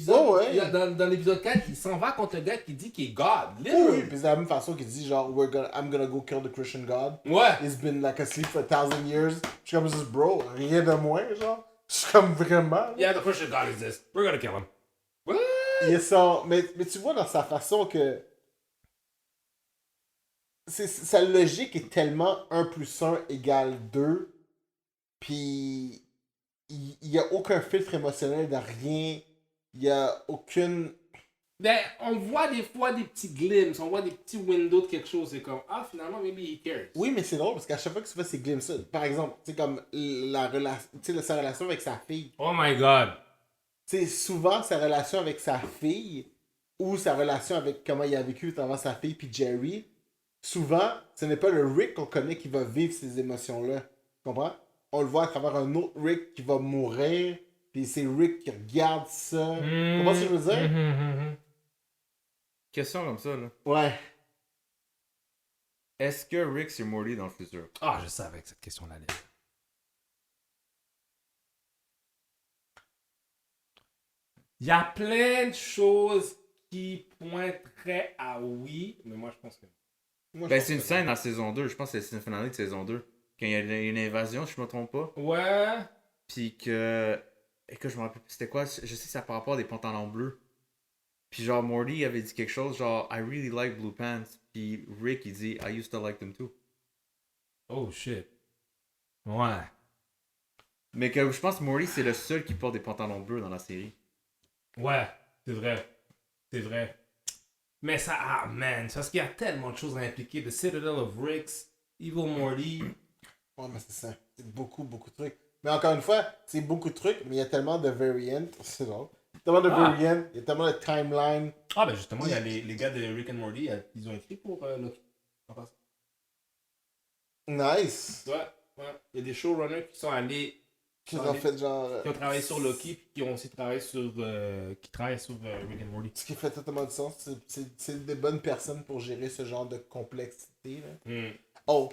Oh, ouais. Dans l'épisode 4, il s'en va contre le gars qui dit qu'il est God. Oui, Literally. puis c'est la même façon qu'il dit genre, I'm gonna go kill the Christian God. Ouais. He's been like asleep for 1000 years. Je suis comme, juste, bro, rien de moins, genre. Je suis comme vraiment. Yeah, the Christian God is this. We're gonna kill him. What? Il est son... mais tu vois dans sa façon que. Sa logique est tellement 1 plus 1 égale 2. Puis. Il n'y a aucun filtre émotionnel de rien. Il n'y a aucune. Ben, on voit des fois des petits glimpses, on voit des petits windows de quelque chose. C'est comme, finalement, maybe he cares. Oui, mais c'est drôle parce qu'à chaque fois que tu fais ces glimpses, par exemple, tu sais, comme sa relation avec sa fille. Oh my God. Tu sais, souvent, sa relation avec sa fille ou sa relation avec comment il a vécu à travers sa fille puis Jerry, souvent, ce n'est pas le Rick qu'on connaît qui va vivre ces émotions-là. Tu comprends? On le voit à travers un autre Rick qui va mourir, puis c'est Rick qui regarde ça. Tu comprends ce que je veux dire? Question comme ça, là. Ouais. Est-ce que Rick c'est Morty dans le futur? Ah, je savais que cette question-là allait. Il y a plein de choses qui pointeraient à oui, mais moi je pense que. Moi, je Ben, pense c'est une que- scène dans saison 2, je pense que c'est une finale de saison 2. Quand il y a une invasion, si je me trompe pas. Ouais. Puis que. Et que je me rappelle plus c'était quoi. Je sais que c'est par rapport à des pantalons bleus. Puis genre, Morty avait dit quelque chose, genre, I really like blue pants. Puis Rick, il dit, I used to like them too. Oh shit. Ouais. Mais que je pense que Morty, c'est le seul qui porte des pantalons bleus dans la série. Ouais, c'est vrai. C'est vrai. Mais ça, man, c'est parce qu'il y a tellement de choses à impliquer. The Citadel of Ricks, Evil Morty. Ouais, mais c'est ça. C'est beaucoup, beaucoup de trucs. Mais encore une fois, c'est beaucoup de trucs, mais il y a tellement de variants. C'est drôle. Tellement de variants, il y a tellement de timeline. Ah, ben justement, il y a les gars de Rick and Morty, ils ont écrit pour Loki. En passant. Nice. Ouais. Il y a des showrunners qui sont allés. Qui ont fait genre. Qui ont travaillé sur Loki, puis qui ont aussi travaillé sur. Qui travaillent sur Rick and Morty. Ce qui fait totalement du sens. C'est des bonnes personnes pour gérer ce genre de complexité. Là. Oh!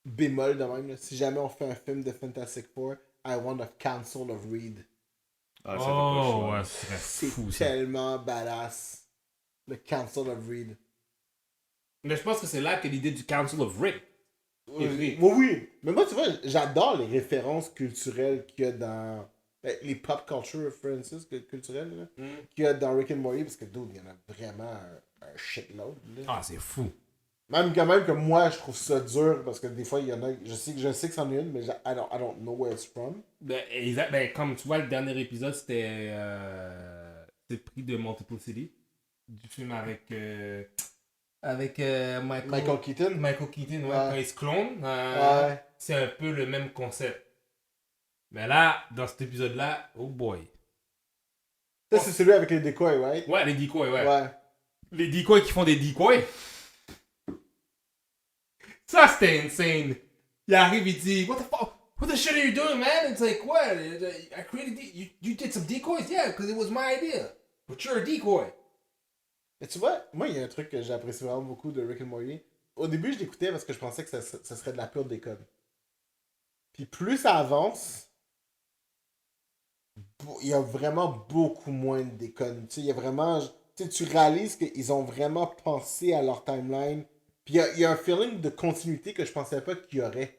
Bémol de même. Là. Si jamais on fait un film de Fantastic Four, I want a Council of Reed. Ah, ça fait pas le choix. ouais, ce serait C'est fou ça. tellement badass. Le Council of Reed. Mais je pense que c'est là que l'idée du Council of Rick. Oui, oui. Mais moi, tu vois, j'adore les références culturelles qu'il y a dans. Les pop culture references culturelles là, qu'il y a dans Rick and Morty, parce que dude, il y en a vraiment un shitload. Là. Ah, c'est fou. Même que moi, je trouve ça dur, parce que des fois, il y en a. Je sais que c'en est une, mais I don't know where it's from. Ben, comme tu vois, le dernier épisode, c'était pris de Multiple City. Du film avec Michael Keaton. Michael Keaton, ouais, Ouais. quand il se clone. Ouais. C'est un peu le même concept. Mais là, dans cet épisode-là, oh boy. Ça, c'est celui avec les decoys, right? Ouais, les decoys, ouais. Ouais. Les decoys qui font des decoys. Ça, c'était insane. Il arrive, il dit, what the fuck? What the shit are you doing, man? It's like, what? I created, you did some decoys? Yeah, because it was my idea. But you're a decoy. Mais tu vois, moi, il y a un truc que j'apprécie vraiment beaucoup de Rick and Morty. Au début, je l'écoutais parce que je pensais que ça serait de la pure déconne. Puis plus ça avance, il y a vraiment beaucoup moins de déconne. Tu sais, il y a vraiment... Tu sais, tu réalises qu'ils ont vraiment pensé à leur timeline. Puis il y a un feeling de continuité que je pensais pas qu'il y aurait.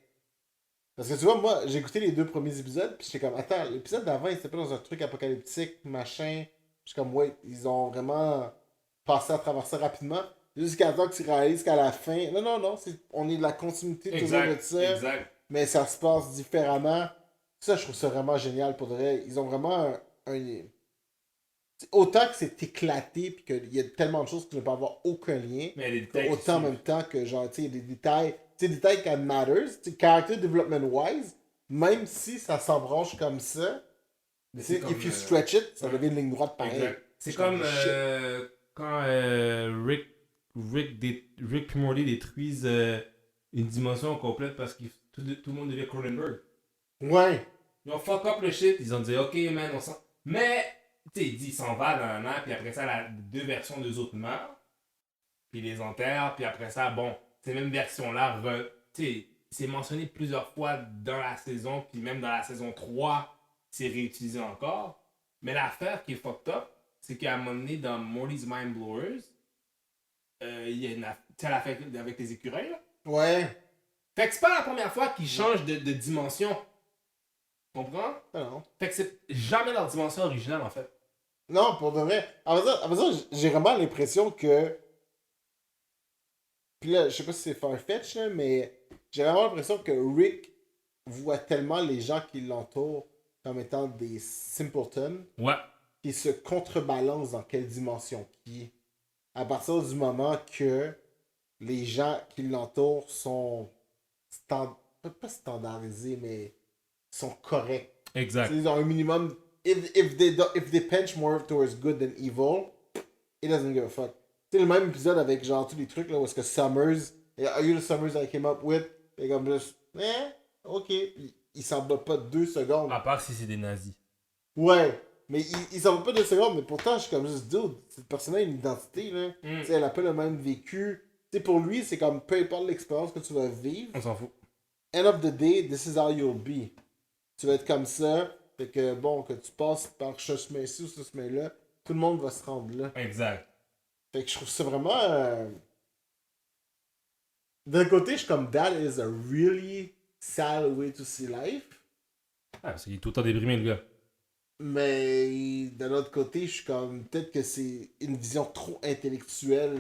Parce que tu vois, moi, j'ai écouté les 2 premiers épisodes, puis j'étais comme, attends, l'épisode d'avant, il était pas dans un truc apocalyptique, machin. J'étais comme, ouais, ils ont vraiment passé à travers ça rapidement. Jusqu'à temps que tu réalises qu'à la fin, non, on est de la continuité toujours de ça, exact. mais ça se passe différemment. Ça, je trouve ça vraiment génial pour de vrai. Ils ont vraiment un autant que c'est éclaté, puis qu'il y a tellement de choses qui ne peuvent avoir aucun lien, Mais les détails autant en même temps que, genre, tu sais, il y a des détails, tu sais, des détails qui matters, tu sais, character development wise, même si ça s'embranche comme ça, tu sais, if you stretch it, ça devient une ligne droite pareil. Exact. C'est Je comme shit. quand Rick et Morty détruisent une dimension complète parce que tout le monde devient Cronenberg. Ouais. Ils ont fuck up le shit, ils ont dit ok man, on s'en. Mais, tu sais, il s'en va dans un an, puis après ça, la 2 versions d'eux autres meurent, puis ils les enterrent, puis après ça, bon, ces mêmes versions-là, tu sais, c'est mentionné plusieurs fois dans la saison, puis même dans la saison 3, c'est réutilisé encore. Mais l'affaire qui est fucked up, c'est qu'à un moment donné, dans Morty's Mind Blowers, il y a une tu sais, l'affaire avec les écureuils, là. Ouais. Fait que c'est pas la première fois qu'ils changent de dimension. Tu comprends? Ah non. Fait que c'est jamais leur dimension originale, en fait. Non, pour de vrai. Après ça, j'ai vraiment l'impression que. Puis là, je sais pas si c'est farfetch, là, mais j'ai vraiment l'impression que Rick voit tellement les gens qui l'entourent comme étant des simpletons Ouais. qui se contrebalancent dans quelle dimension qui est. À partir du moment que les gens qui l'entourent sont pas standardisés, mais sont corrects. Exact. Ils ont un minimum. If they pinch more towards good than evil, it doesn't give a fuck. Tu sais, le même épisode avec genre tous les trucs là où est-ce que Summers, Are you the Summers I came up with? Et comme juste, ok. Il s'en bat pas 2 secondes. À part si c'est des nazis. Ouais. Mais il s'en va pas 2 secondes, mais pourtant, je suis comme juste, dude, cette personne a une identité, là. Tu sais, elle a pas le même vécu. Tu sais, pour lui, c'est comme, peu importe l'expérience que tu vas vivre, On s'en fout. end of the day, this is how you'll be. Tu vas être comme ça, fait que, bon, que tu passes par ce chemin-ci ou ce chemin-là, tout le monde va se rendre là. Exact. Fait que je trouve ça vraiment... D'un côté, je suis comme, that is a really sad way to see life. Ah, parce qu'il est tout le temps déprimé, le gars. Mais d'un autre côté, je suis comme, peut-être que c'est une vision trop intellectuelle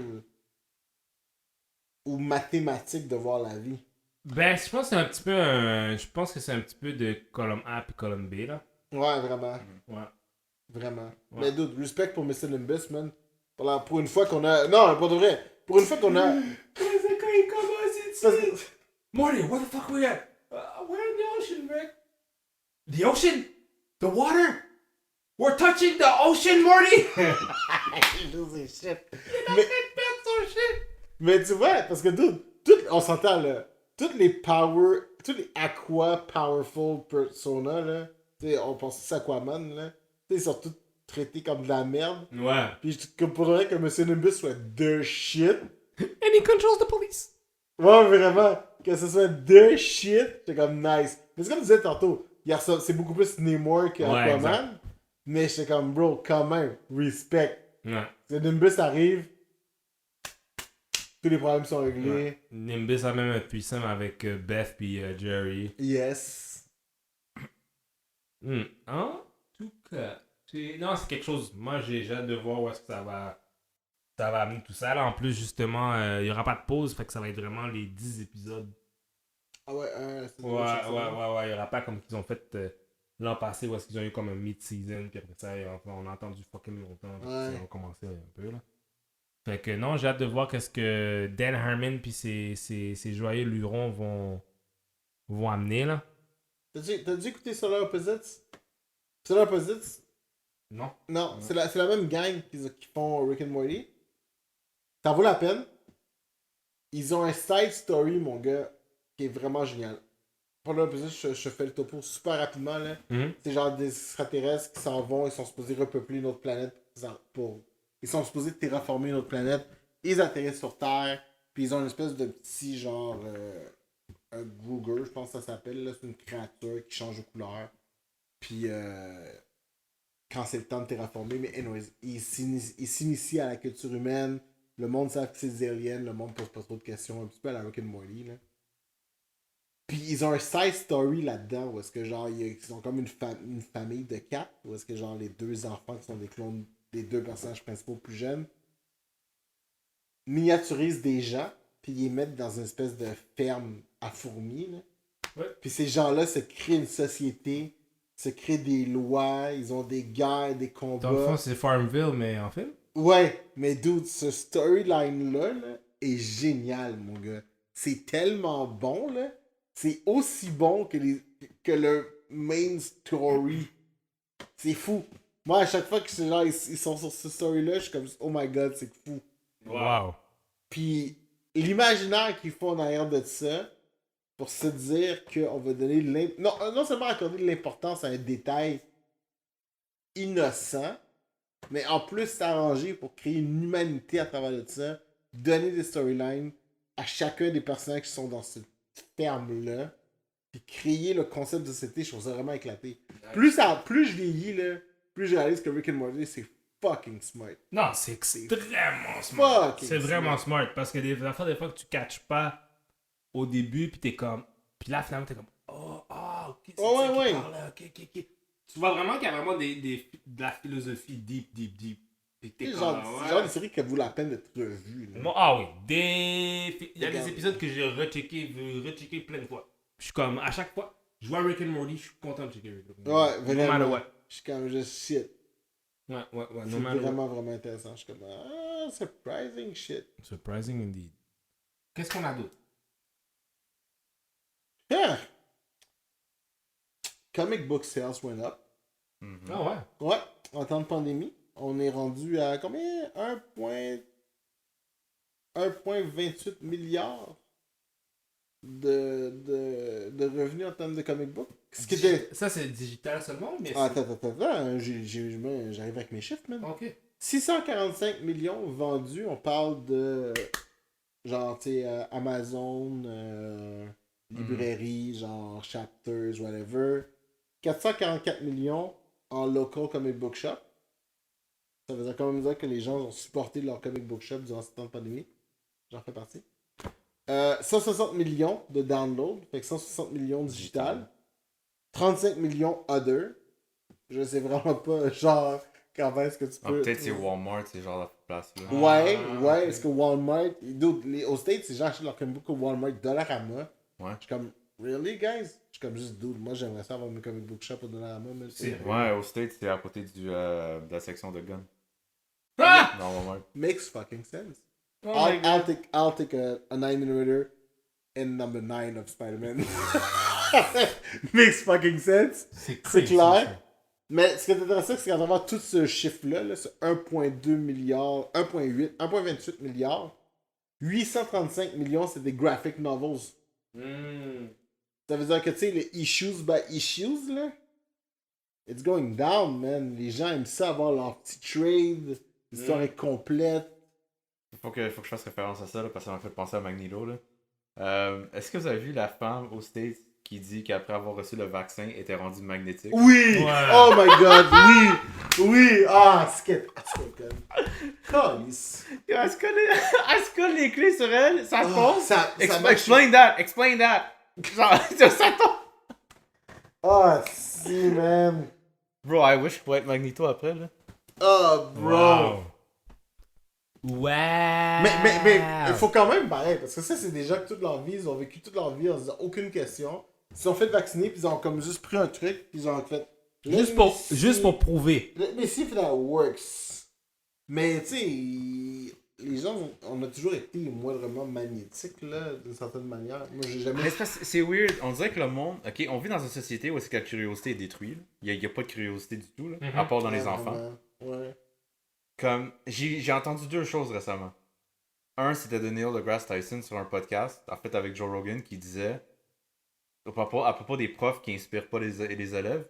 ou mathématique de voir la vie. Ben, je pense que c'est un petit peu je pense que c'est un petit peu de colonne A puis colonne B, là. Ouais, vraiment. Ouais. Vraiment. Ouais. Mais dude, respect pour Mr. Nimbus, man. Pour une fois qu'on a... Non, pas de vrai. Pour une fois qu'on a... C'est quand il commence, il Parce que- Morty, where the fuck are we at? We're in the ocean, Rick. The ocean? The water? We're touching the ocean, Morty! Je sais, shit. Mais perdre son shit! Mais tu vois, parce que dude, on s'entend là, tous les aqua powerful persona là, tu sais, on pense à Aquaman là, tu sais, ils sont tous traités comme de la merde. Ouais. Puis je faudrait que Monsieur Nimbus soit the shit. And he controls the police. Ouais, vraiment, que ce soit the shit, c'est comme nice. Mais c'est comme je disais tantôt, c'est beaucoup plus Namor que Ouais, Aquaman. exact. Mais j'étais comme, bro, quand même, respect. Ouais. Parce que Nimbus arrive, tous les problèmes sont réglés. Ouais. Nimbus a même un puissant avec Beth puis Jerry. Yes. En tout cas, non, c'est quelque chose. Moi, j'ai hâte de voir où est-ce que ça va amener tout ça. Là, en plus, justement, il n'y aura pas de pause, fait que ça va être vraiment les 10 épisodes. Ah ouais, Ouais. Il n'y aura pas comme qu'ils ont fait l'an passé où est-ce qu'ils ont eu comme un mid-season, puis après ça, on a entendu fucking longtemps. Puis Ouais. ils ont commencé un peu, là. Fait que non, j'ai hâte de voir qu'est-ce que Dan Harmon puis ses joyeux lurons vont amener, là. T'as dû écouter Solar Opposites? Solar Opposites? Non. Non, c'est la même gang qui font Rick and Morty. Ça vaut la peine. Ils ont un side story, mon gars, qui est vraiment génial. Pour l'épisode, je fais le topo super rapidement, là. C'est genre des extraterrestres qui s'en vont, ils sont supposés repeupler une autre planète. Ils sont supposés terraformer une autre planète. Ils atterrissent sur Terre, puis ils ont une espèce de petit genre... un Gruger, je pense que ça s'appelle. Là. C'est une créature qui change de couleur. Puis quand c'est le temps de terraformer, mais anyways, ils s'initient à la culture humaine. Le monde sait que c'est des aliens, le monde pose pas trop de questions, un petit peu à la Rick and Morty, là. Puis ils ont un side story là-dedans, où est-ce que genre, ils ont comme une famille de 4, où est-ce que genre les 2 enfants qui sont des clones des 2 personnages principaux plus jeunes miniaturisent des gens, puis ils les mettent dans une espèce de ferme à fourmis, là. Ouais. Puis ces gens-là se créent une société, se créent des lois, ils ont des guerres, des combats. Dans le fond, c'est Farmville, mais en film. Ouais, mais dude, ce storyline-là là, est génial, mon gars. C'est tellement bon, là. C'est aussi bon que le main story. C'est fou. Moi, à chaque fois que genre, ils sont sur ce story-là, je suis comme, oh my god, c'est fou. Wow. Puis l'imaginaire qu'ils font en arrière de ça, pour se dire qu'on va donner non seulement accorder de l'importance à un détail innocent, mais en plus s'arranger pour créer une humanité à travers de ça, donner des storylines à chacun des personnages qui sont dans cette ferme-là, puis créer le concept de société, je trouve ça vraiment éclaté. Plus je vieillis, là, plus je réalise que Rick and Morty, c'est fucking smart. Non, c'est extrêmement smart. Fucking C'est vraiment smart. Parce que des fois que tu catches pas au début, puis t'es comme. Puis là, finalement, t'es comme. Ok, c'est Oh, ça ouais. qui parle là, ok. Tu vois vraiment qu'il y a vraiment de la philosophie deep. Puis t'es C'est comme. genre, genre de série qui vaut la peine d'être revue. Là. Ah oui, il y a des épisodes que j'ai rechecké plein de fois. Je suis comme, à chaque fois, je vois Rick and Morty, je suis content de checker Rick and Morty. Ouais, No matter vraiment. what. Je suis comme juste shit. Ouais, C'est no matter what. vraiment intéressant. Je suis comme, surprising shit. Surprising indeed. Qu'est-ce qu'on a d'autre? Yeah. Comic book sales went up. Ah ouais. Ouais, en temps de pandémie, on est rendu à combien? 1,28 milliard de revenus en termes de comic book. Ce qui était... Ça, c'est digital seulement, mais Attends, j'arrive avec mes chiffres, man. Ok. 645 millions vendus, on parle de genre, tu sais, Amazon, librairie, genre Chapters, whatever. 444 millions en local comic book shop. Ça veut dire quand même dire que les gens ont supporté leur comic book shop durant ce temps de pandémie. J'en fais partie. 160 millions de download, fait que 160 millions digital. 35 millions other. Je sais vraiment pas, genre, quand est-ce que tu peux... Peut-être c'est Walmart, c'est genre la place là. Ouais, ok. est-ce que Walmart... Aux States, les gens achètent leur comic book au Walmart Dollarama. Ouais. Je suis comme, really, guys? Je suis comme juste, dude, moi j'aimerais ça avoir mes comic book shop au Dollarama. Mais Ouais, au States, c'est à côté de la section de guns. Ah! Dans Walmart. Makes fucking sense. Oh my God. I'll take a 9mm and number 9 of Spider-Man. Makes fucking sense. C'est C'est crazy, clair. ça. Mais ce qui est intéressant, c'est qu'à travers tout ce chiffre-là, là, ce 1,2 milliard, 1,28 milliard, 835 millions, c'est des graphic novels. Ça veut dire que, tu sais, les issues by issues, là, it's going down, man. Les gens aiment ça avoir leur petit trade, l'histoire est complète. Faut que je fasse référence à ça, là, parce que ça m'a fait penser à Magneto. Là. Est-ce que vous avez vu la femme aux States qui dit qu'après avoir reçu le vaccin, était rendue magnétique? Oui! Ouais. Oh my god, oui! Oui! Ah, skip! Calice. Elle se colle les clés sur elle, ça tombe. Ça marche. Explain that! Genre, ça tombe. Ah, si, man. Bro, I wish je pouvais être Magneto après, là. Oh, bro. Wow. Ouais. Mais il faut quand même pareil, parce que ça, c'est des gens que toute leur vie, ils ont vécu toute leur vie en se disant aucune question. Ils se sont fait vacciner, puis ils ont comme juste pris un truc, puis ils ont fait. Juste pour prouver. Let me see if that works. Mais tu sais, les gens, on a toujours été moindrement magnétiques, là, d'une certaine manière. Moi, j'ai jamais. Mais c'est weird, on dirait que le monde. Ok, on vit dans une société où est-ce que la curiosité est détruite. Il n'y a pas de curiosité du tout, là, à part dans les enfants. Ouais. Comme, j'ai entendu deux choses récemment. Un, c'était de Neil deGrasse Tyson sur un podcast, en fait avec Joe Rogan, qui disait, à propos des profs qui inspirent pas les élèves,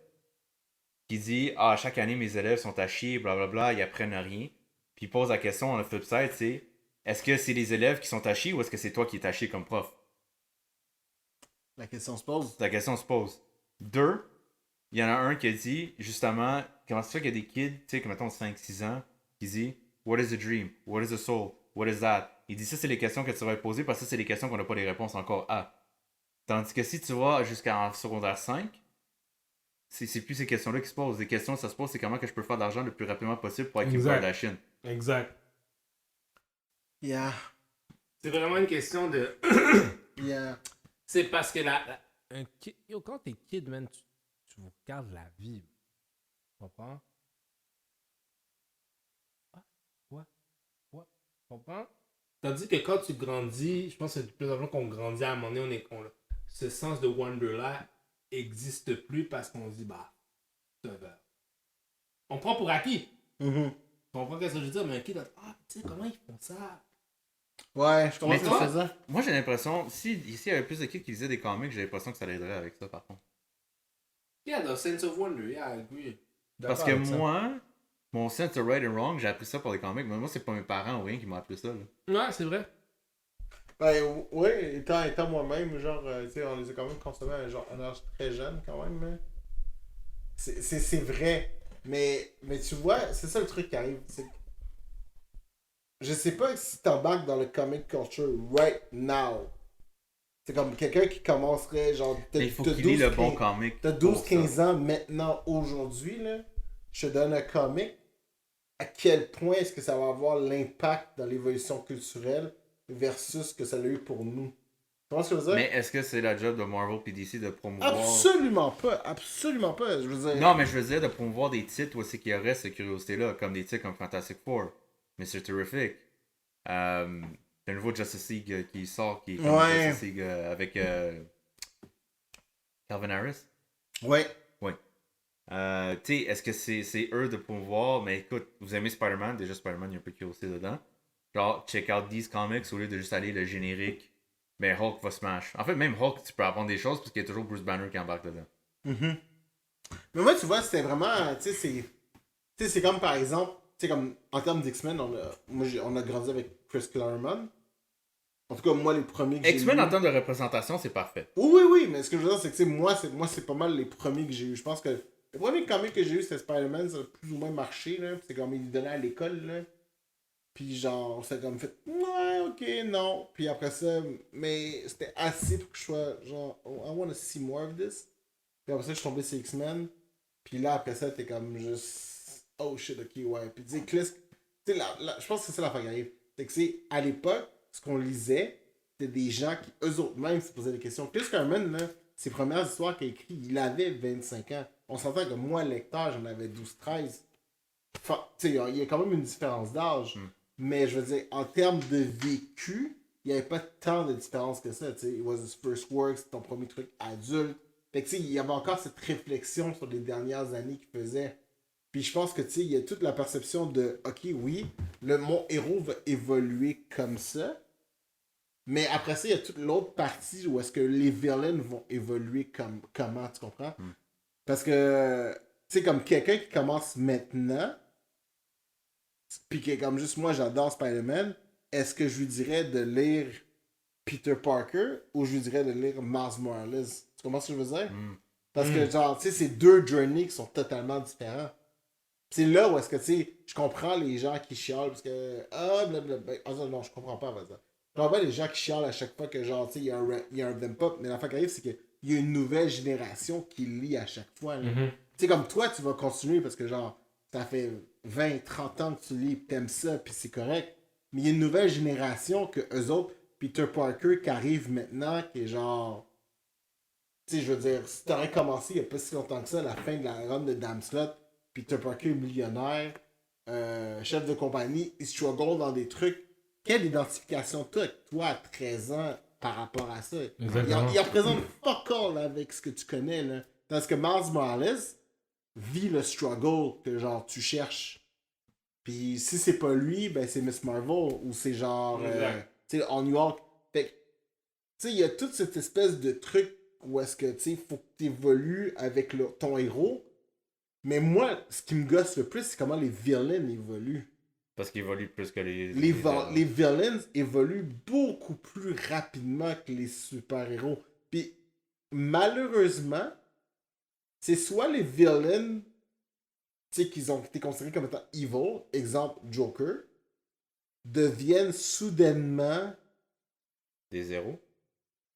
qui dit « Ah, chaque année, mes élèves sont à chier, blablabla, ils apprennent rien. » Puis il pose la question, on le flip side, c'est « Est-ce que c'est les élèves qui sont à chier ou est-ce que c'est toi qui es à chier comme prof? » La question se pose. La question se pose. Deux, il y en a un qui a dit, justement, comment ça fait qu'il y a des kids, tu sais, comme mettons 5-6 ans, qui dit « What is a dream? What is a soul? What is that? » Il dit ça, c'est les questions que tu vas poser parce que ça, c'est les questions qu'on n'a pas les réponses encore à. Tandis que si tu vas jusqu'en secondaire 5, c'est plus ces questions-là qui se posent. Les questions, ça se pose, c'est comment que je peux faire de l'argent le plus rapidement possible pour être Kim Kardashian. Exact. Yeah. C'est vraiment une question de... Yeah. C'est parce que un kid... Yo, quand t'es kid, man, tu vous regardes la vie. Tu comprends? Tu comprends? Tandis que quand tu grandis, je pense que c'est de plus en plus qu'on grandit, à un moment donné, ce sens de wonder-là existe plus parce qu'on se dit, bah, on prend pour acquis. Mm-hmm. Tu comprends ce que je veux dire? Mais un kid, tu sais, comment ils font ça? Ouais, je commence Mais à toi, faire ça. moi, j'ai l'impression, si ici il y avait plus de kids qui lisaient des comics, j'ai l'impression que ça l'aiderait avec ça, par contre. Yeah, the sense of wonder, yeah, I agree. Parce que moi, mon sense of right and wrong, j'ai appris ça pour les comics, mais moi, c'est pas mes parents ou rien qui m'ont appris ça. Là. Ouais, c'est vrai. Ben, ouais, étant moi-même, genre, tu sais, on les a quand même consommés à un âge très jeune, quand même, mais... C'est vrai. Mais tu vois, c'est ça le truc qui arrive, c'est que... Je sais pas si t'embarques dans le comic culture right now. C'est comme quelqu'un qui commencerait, genre... Mais il faut qu'il lit le bon comic. T'as 12-15 ans maintenant, aujourd'hui, là, je te donne un comic. À quel point est-ce que ça va avoir l'impact dans l'évolution culturelle versus ce que ça a eu pour nous? Tu vois ce que je veux dire? Mais est-ce que c'est la job de Marvel et DC de promouvoir... Absolument pas, absolument pas. Je veux dire... Non, mais je veux dire de promouvoir des titres où c'est qu'il y aurait cette curiosité-là, comme des titres comme Fantastic Four, Mr. Terrific, le nouveau Justice League qui sort, qui est comme Justice League avec Calvin Harris. Ouais. Ouais. Tu sais, est-ce que c'est eux de promouvoir, mais écoute, vous aimez Spider-Man, déjà Spider-Man, il y a un peu de curiosité dedans. Genre, check out these comics au lieu de juste aller le générique. Ben, Hulk va smash. En fait, même Hulk, tu peux apprendre des choses parce qu'il y a toujours Bruce Banner qui embarque dedans. Mm-hmm. Mais moi, tu vois, c'était vraiment, tu sais, c'est comme par exemple, tu sais, comme en termes d'X-Men, on a grandi avec Chris Claremont. En tout cas, moi, les premiers que j'ai X-Men lus... en termes de représentation, c'est parfait. Oui, mais ce que je veux dire, c'est que tu sais, moi, c'est pas mal les premiers que j'ai eu. Je pense que le premier comic que j'ai eu, c'était Spider-Man, ça a plus ou moins marché, là. C'est comme il le donnait à l'école, là. Puis genre, c'est comme fait, ouais, ok, non. Puis après ça, mais c'était assez pour que je sois genre, oh, I want to see more of this. Puis après ça, je suis tombé sur X-Men. Puis là, après ça, t'es comme juste, oh shit, ok, ouais. Puis tu sais, Clisk, tu sais, je pense que c'est ça l'affaire qui arrive. C'est que c'est, à l'époque, ce qu'on lisait, c'était des gens qui, eux autres même, se posaient des questions. Chris Claremont, là, ses premières histoires qu'il a écrites, il avait 25 ans. On s'entend que moi, lecteur, j'en avais 12-13. Enfin, tu sais, il y a quand même une différence d'âge. Mais je veux dire, en termes de vécu, il n'y avait pas tant de différence que ça. Tu sais, it was his first work, c'est ton premier truc adulte. Fait que tu sais, il y avait encore cette réflexion sur les dernières années qu'il faisait. Puis je pense que tu sais, il y a toute la perception de, ok, oui, mon héros va évoluer comme ça. Mais après ça, il y a toute l'autre partie où est-ce que les villains vont évoluer comment, tu comprends? Parce que, tu sais, comme quelqu'un qui commence maintenant, puis que comme juste moi j'adore Spider-Man, est-ce que je lui dirais de lire Peter Parker ou je lui dirais de lire Miles Morales? Tu comprends ce que je veux dire? Parce que genre, tu sais, c'est deux journeys qui sont totalement différents. C'est là où est-ce que, tu sais, je comprends les gens qui chialent parce que, blablabla, non, je comprends pas, par exemple. Je comprends pas les gens qui chialent à chaque fois que genre, tu sais, il y a un ramp-up, mais l'affaire qui arrive, c'est qu'il y a une nouvelle génération qui lit à chaque fois. Tu sais, comme toi, tu vas continuer parce que genre, ça fait 20, 30 ans que tu lis, t'aimes ça, puis c'est correct. Mais il y a une nouvelle génération que eux autres, Peter Parker qui arrive maintenant, qui est genre... Tu sais, je veux dire, si t'aurais commencé il y a pas si longtemps que ça, la fin de la run de Damn Slot, Peter Parker est millionnaire, chef de compagnie, il struggle dans des trucs. Quelle identification t'as avec toi à 13 ans par rapport à ça? Il représente fuck all avec ce que tu connais, là. Parce que Miles Morales vit le struggle que genre tu cherches. Puis si c'est pas lui, ben c'est Miss Marvel, ou c'est genre, Exact. tu sais, en New York. Fait que, tu sais, il y a toute cette espèce de truc où est-ce que, tu sais, faut que t'évolues avec ton héros. Mais moi, ce qui me gosse le plus, c'est comment les villains évoluent. Parce qu'il évolue plus que les... Les villains évoluent beaucoup plus rapidement que les super-héros. Puis, malheureusement, c'est soit les villains, tu sais, qui ont été considérés comme étant evil, exemple Joker, deviennent soudainement, Des zéros.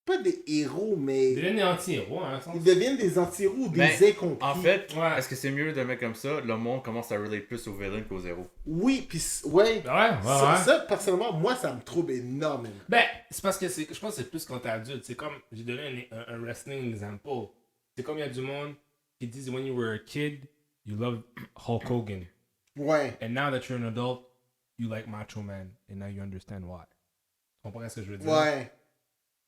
pas des héros, mais Ils deviennent des anti-héros, hein, en ils deviennent des anti-héros ou des Ben, incompris. En fait, Ouais. est-ce que c'est mieux de le mettre comme ça? Le monde commence à relate plus aux villains qu'aux héros. Oui, puis ouais. Ça, personnellement, moi, ça me trouble énormément. Ben, c'est parce que je pense que c'est plus quand t'es adulte. C'est comme, j'ai donné un wrestling example. C'est comme il y a du monde qui disent when you were a kid, you loved Hulk Hogan. Ouais. And now that you're an adult, you like Macho Man. And now you understand why. Tu comprends ce que je veux dire? Ouais.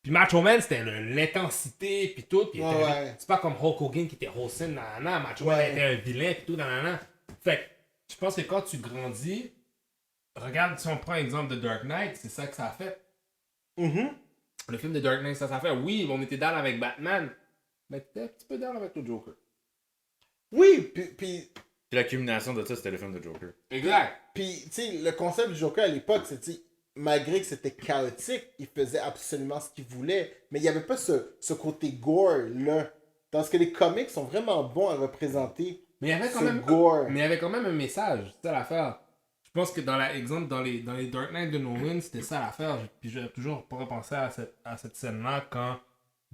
Puis Macho Man, c'était l'intensité, puis tout. Puis Ouais. c'est pas comme Hulk Hogan qui était wholesome, nanana. Macho Man était un vilain, puis tout, nanana. Fait que, je pense que quand tu grandis, regarde, si on prend l'exemple de Dark Knight, c'est ça que ça a fait. Mhm. Le film de Dark Knight, ça a fait. Oui, on était down avec Batman, mais t'étais un petit peu down avec le Joker. Oui, puis Puis la culmination de ça, c'était le film de Joker. Exact. tu sais, le concept du Joker à l'époque, c'était, malgré que c'était chaotique, il faisait absolument ce qu'il voulait, mais il n'y avait pas ce côté gore-là. Parce que les comics sont vraiment bons à représenter Mais il y avait quand ce même, gore. mais il y avait quand même un message. C'est ça l'affaire. Je pense que dans l'exemple, dans les Dark Knight de Nolan, c'était ça l'affaire. Puis j'ai toujours pas repensé à cette scène-là quand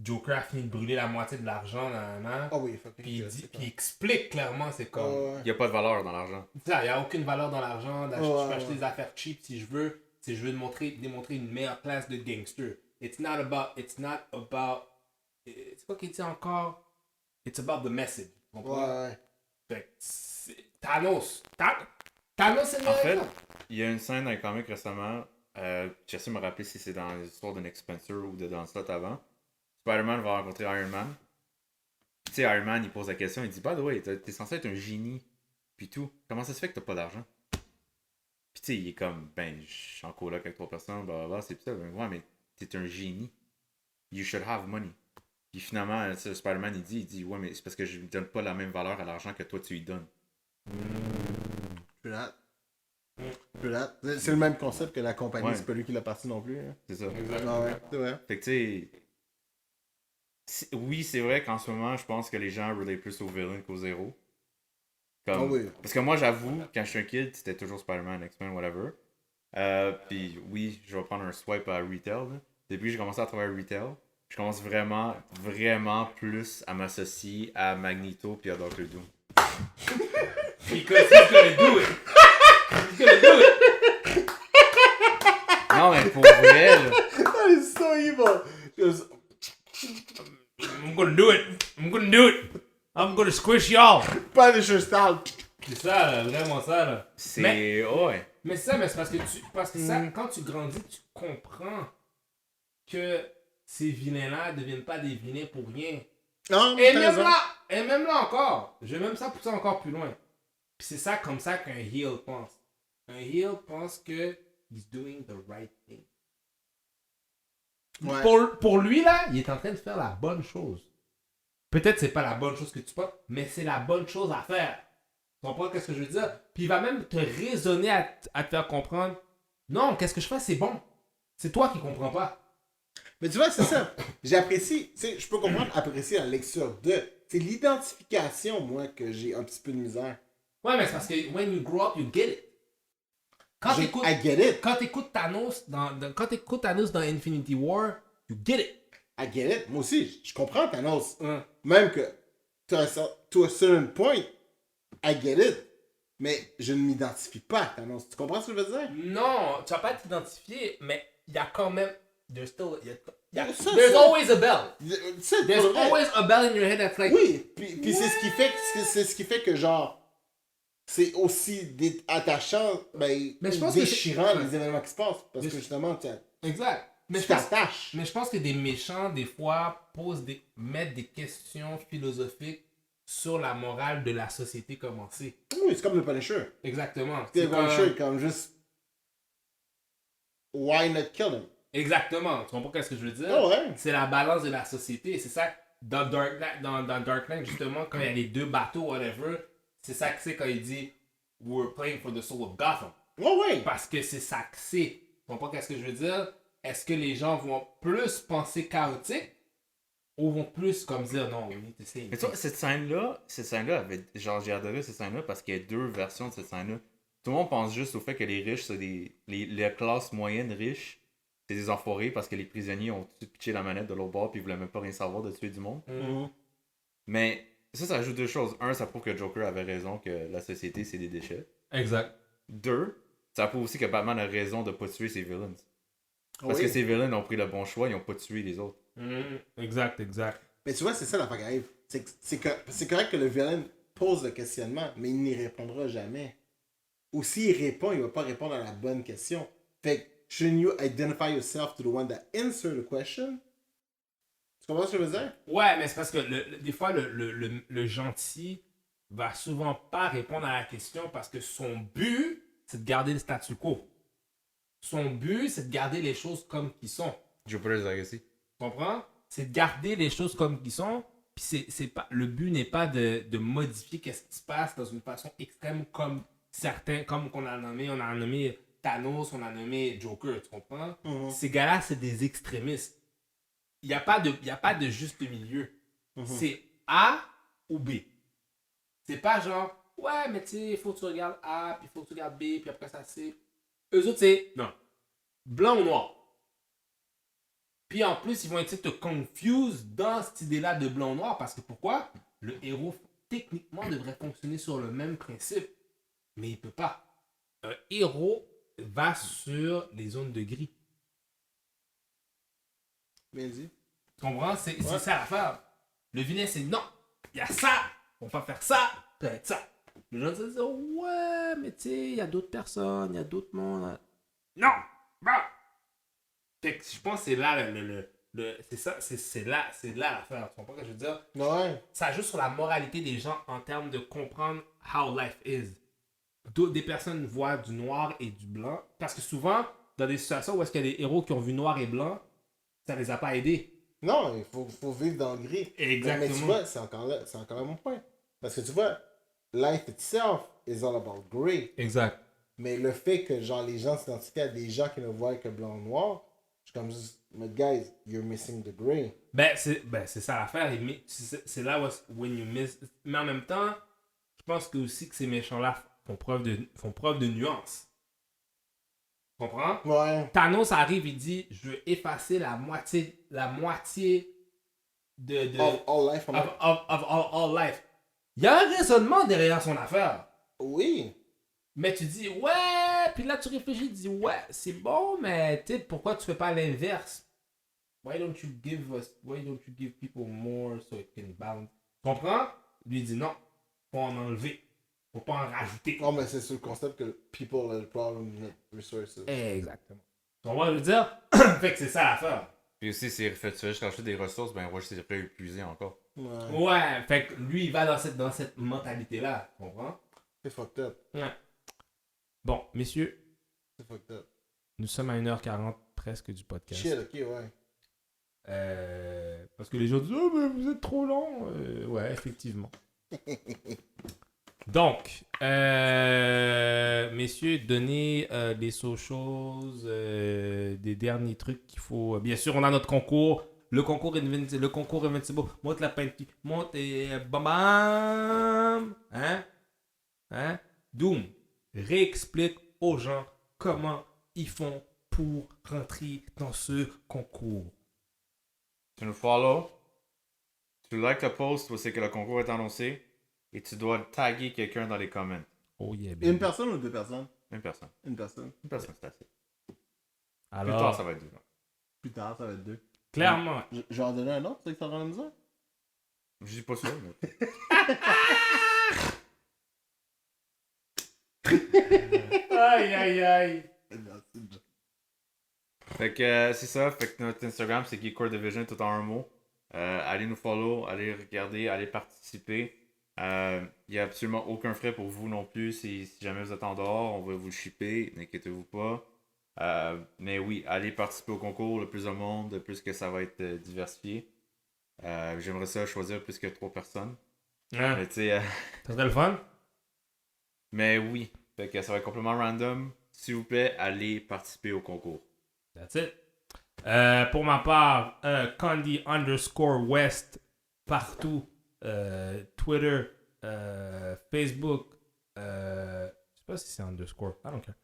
Joker a fini de brûler la moitié de l'argent, nanana. Ah oui, fucking Puis il good, dit, c'est puis il explique clairement, c'est comme. Ouais. Il n'y a pas de valeur dans l'argent. Il n'y a aucune valeur dans l'argent. Je peux Ouais, acheter ouais. des affaires cheap si je veux. Si je veux démontrer une meilleure classe de gangster. It's not about. C'est quoi qu'il dit encore? It's about the message. Tu comprends? Ouais. Fait que Thanos. Thanos, c'est le En meilleur fait, exemple. il y a une scène dans les comics récemment, j'essaie de me rappeler si c'est dans l'histoire de Nick Spencer ou de dans Slot avant. Spider-Man va rencontrer Iron Man. Tu sais, Iron Man, il pose la question, il dit, by the way, t'es censé être un génie, puis tout. Comment ça se fait que t'as pas d'argent? Puis tu sais, il est comme, ben, je suis en coloc avec 3 personnes, blablabla, c'est ça. Ben, ouais, mais t'es un génie. You should have money. Puis finalement, Spider-Man, il dit, ouais, mais c'est parce que je lui donne pas la même valeur à l'argent que toi, tu lui donnes. C'est le même concept que la compagnie, Ouais. c'est pas lui qui l'a parti non plus. Hein. C'est ça. Ah ouais, c'est vrai. Fait que tu sais, oui, c'est vrai qu'en ce moment, je pense que les gens relate plus aux villains qu'aux héros. Comme... Ah oui. Parce que moi, j'avoue, quand je suis un kid, c'était toujours Spider-Man, X-Men, whatever. Puis oui, je vais prendre un swipe à retail. Là. Depuis que j'ai commencé à travailler à retail, je commence vraiment, vraiment plus à m'associer à Magneto puis à Doctor Doom. Because he's gonna do it. He's gonna do it. Non, mais pour vrai, là, That is so evil. Just- I'm gonna do it. I'm gonna do it. I'm gonna squish y'all. Punisher style. C'est ça, là, vraiment ça, là. c'est... Mais- ouais. Mais ça, mais c'est parce que ça, quand tu grandis, tu comprends que ces vilains-là ne deviennent pas des vilains pour rien. Non, Et t'as même raison. là, et même là encore, je vais même ça pousser encore plus loin. Puis c'est ça comme ça qu'un heel pense. Un heel pense que he's doing the right thing. Ouais. Pour lui là, il est en train de faire la bonne chose. Peut-être c'est pas la bonne chose que tu penses, mais c'est la bonne chose à faire. Tu comprends ce que je veux dire? Puis il va même te raisonner à te faire comprendre. Non, qu'est-ce que je fais, c'est bon. C'est toi qui comprends pas. Mais tu vois, c'est ça. J'apprécie, tu sais, je peux comprendre apprécier la lecture de. C'est l'identification, moi, que j'ai un petit peu de misère. Ouais, mais c'est parce que when you grow up, you get it. Quand t'écoutes I get it. quand t'écoutes Thanos quand t'écoutes Thanos dans Infinity War, you get it. I get it. Moi aussi, je comprends Thanos. Hein. Même que, to a certain point, I get it. Mais je ne m'identifie pas à Thanos. Tu comprends ce que je veux dire? Non, tu vas pas t'identifier, mais il y a quand même there's Ça, there's ça. always a bell. Tu sais, There's pour vrai. always a bell in your head that's like Oui, puis c'est ce qui fait que genre c'est aussi attachant, ben, Mais je ou pense que déchirant c'est- les événements qui se passent parce Mais que je- justement tu exact. Mais t'attaches. je pense que des méchants des fois mettent des questions philosophiques sur la morale de la société commencée. Oui, c'est comme le Punisher. Exactement. Le C'est Punisher, comme juste. Why not kill him? Exactement. Tu comprends ce que je veux dire? Ah ouais. C'est la balance de la société. C'est ça, dans Dark Knight, justement, quand il y a les deux bateaux, whatever, c'est ça que c'est quand il dit « We're playing for the soul of Gotham ». Oh ouais. Parce que c'est ça que c'est. Tu comprends ce que je veux dire? Est-ce que les gens vont plus penser chaotique ou vont plus comme dire non, oui, tu sais. Mais toi, cette scène-là, genre, j'ai adoré cette scène-là parce qu'il y a deux versions de cette scène-là. Tout le monde pense juste au fait que les riches, c'est les classes moyennes riches, c'est des enfoirés parce que les prisonniers ont pitché la manette de l'autre bord puis ils voulaient même pas rien savoir de tuer du monde. Mhm. Mais ça ajoute deux choses. Un, ça prouve que Joker avait raison que la société, c'est des déchets. Exact. Deux, ça prouve aussi que Batman a raison de pas tuer ses villains. Parce Oui. que ses villains ont pris le bon choix, ils ont pas tué les autres. Exact, exact. Mais tu vois, c'est ça l'affaire qui arrive. C'est correct que le vilain pose le questionnement, mais il n'y répondra jamais. Ou s'il répond, il va pas répondre à la bonne question. Fait que, shouldn't you identify yourself to the one that answer the question? Tu comprends ce que je veux dire? Ouais, mais c'est parce que des fois, le gentil va souvent pas répondre à la question parce que son but, c'est de garder le statu quo. Son but, c'est de garder les choses comme qu'ils sont. Joker est agressif. Tu comprends? C'est de garder les choses comme qu'ils sont. Puis c'est pas, le but n'est pas de modifier ce qui se passe dans une façon extrême comme certains, comme qu'on a nommé Thanos, on a nommé Joker, tu comprends? Mhm. Ces gars-là, c'est des extrémistes. Il n'y a pas de juste milieu. C'est A ou B. C'est pas genre, ouais, mais tu sais, il faut que tu regardes A, puis il faut que tu regardes B, puis après ça, c'est. Eux autres, c'est, non. Blanc ou noir. Puis en plus, ils vont essayer de te confuse dans cette idée-là de blanc ou noir, parce que pourquoi? Le héros, techniquement, devrait fonctionner sur le même principe, mais il peut pas. Un héros va sur les zones de gris. Bien dit. Tu comprends? C'est ça l'affaire. Le vilain, c'est non, il y a ça, on va faire ça, peut-être ça. Les gens se disent, ouais, mais tu sais, il y a d'autres personnes, il y a d'autres mondes. Non! Bah! Fait que je pense que c'est là c'est ça, c'est là l'affaire. Tu comprends ce que je veux dire? Ouais. Ça joue sur la moralité des gens en termes de comprendre how life is. Des personnes voient du noir et du blanc. Parce que souvent, dans des situations où est-ce qu'il y a des héros qui ont vu noir et blanc, ça les a pas aidés. Non, il faut vivre dans le gris. Exactement. Mais tu vois, c'est encore là mon point. Parce que tu vois, life itself is all about gray. Exact. Mais le fait que genre les gens s'identifient à des gens qui ne voient que blanc ou noir, je suis comme juste, but guys, you're missing the gray. C'est ça l'affaire. C'est là où when you miss. Mais en même temps, je pense que aussi que ces méchants-là font preuve de nuance. Tu comprends? Ouais. Thanos arrive, il dit, je veux effacer la moitié de All life. of all life. Il y a un raisonnement derrière son affaire. Oui. Mais tu dis, ouais, puis là tu réfléchis, tu dis, ouais, c'est bon, mais tu sais, pourquoi tu fais pas l'inverse? Why don't you give people more so it can balance? Tu comprends? Lui il dit non, faut en enlever, faut pas en rajouter. Non, mais c'est sur le concept que people are the problem, not resources. Exactement. Tu comprends ce que je veux dire? Fait que c'est ça l'affaire. Puis aussi, si tu fais juste rajouter des ressources, ben ouais, c'est prêt à épuiser encore. Ouais. Ouais, fait que lui il va dans cette mentalité-là, tu comprends? C'est fucked up. Ouais. Bon, messieurs, C'est fucked up. nous sommes à 1h40 presque du podcast. Shit, ok, ouais. Parce que les gens disent, oh, mais vous êtes trop lent. Ouais, effectivement. Donc, messieurs, donnez les socials, des derniers trucs qu'il faut. Bien sûr, on a notre concours. Le concours Invincible. Monte la peinture. Monte et bam bam. Hein? Doom. Réexplique aux gens comment ils font pour rentrer dans ce concours. Tu nous follow, tu likes le post où c'est que le concours est annoncé et tu dois taguer quelqu'un dans les comments. Oh yeah, baby. Une personne ou deux personnes? Une personne. Une personne. Une personne, c'est assez. Plus Alors, tard, ça va être deux. Plus tard, ça va être deux. clairement, Je vais en donner un autre, c'est que t'es en train de me dire? Je dis pas ça, mais. aïe aïe aïe. Fait que c'est ça. Fait que notre Instagram, c'est Geekcore Division, tout en un mot. Allez nous follow, allez regarder, allez participer. Il n'y a absolument aucun frais pour vous non plus. Si jamais vous êtes en dehors, on va vous le shipper. N'inquiétez-vous pas. Mais oui, allez participer au concours. Le plus de monde, le plus que ça va être diversifié. J'aimerais ça choisir plus que 3 personnes. Hein? Mais tu sais, Ça serait le fun? mais oui. Fait que ça va être complètement random. S'il vous plaît, allez participer au concours. That's it. Pour ma part, Candy_West partout. Twitter, Facebook. Je sais pas si c'est underscore. I don't care.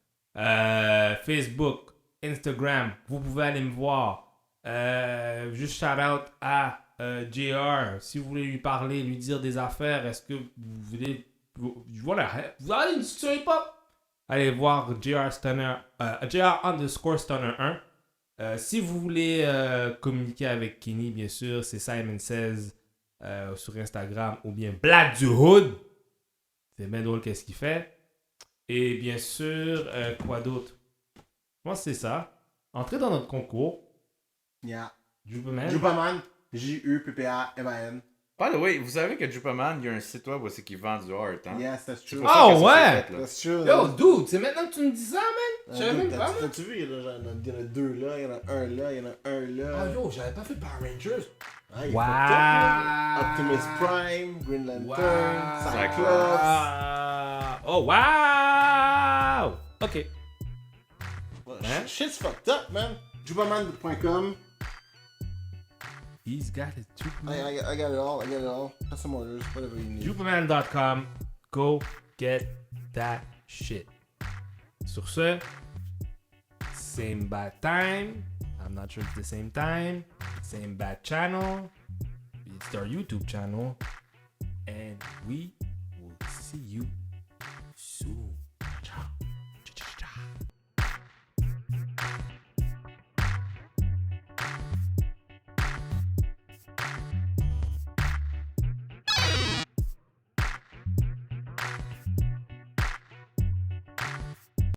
Facebook, Instagram. Vous pouvez aller me voir. Juste shout out à JR. Si vous voulez lui parler, lui dire des affaires, est-ce que vous voulez. Voilà. Vous avez une discussion hip-hop? Allez voir JR Stunner. JR_Stunner 1. Si vous voulez communiquer avec Kenny, bien sûr, c'est Simon16 sur Instagram ou bien Black du Hood. C'est bien drôle qu'est-ce qu'il fait. Et bien sûr, quoi d'autre? Moi, c'est ça. Entrez dans notre concours. Yeah. Jupaman. Jupaman. J-U-P-P-A-M-A-N. By the way, vous savez que Jupaman, il y a un site web où c'est qu'il vend du art, hein? Yes, that's true. C'est pour ça que Oh, ça ouais! s'est fait, là. That's true. Yo, dude, c'est maintenant que tu me dis ça, man? Je savais même pas, man. T'as-tu vu, il y en a 2 là, il y en a un là, il y en a un là. Oh, yo, j'avais pas fait Power Rangers. Ah, il est Wow! fucked up, là. Optimus Prime, Green Lantern, Cyclops. Oh, wow! Ok. Hein? Shit's fucked up, man. Jupaman.com. He's got it. I got it all. I got it all. Custom orders, whatever you need. Jupaman.com. Go get that shit. Sur ce, same bad time. I'm not sure it's the same time. Same bad channel. It's our YouTube channel. And we will see you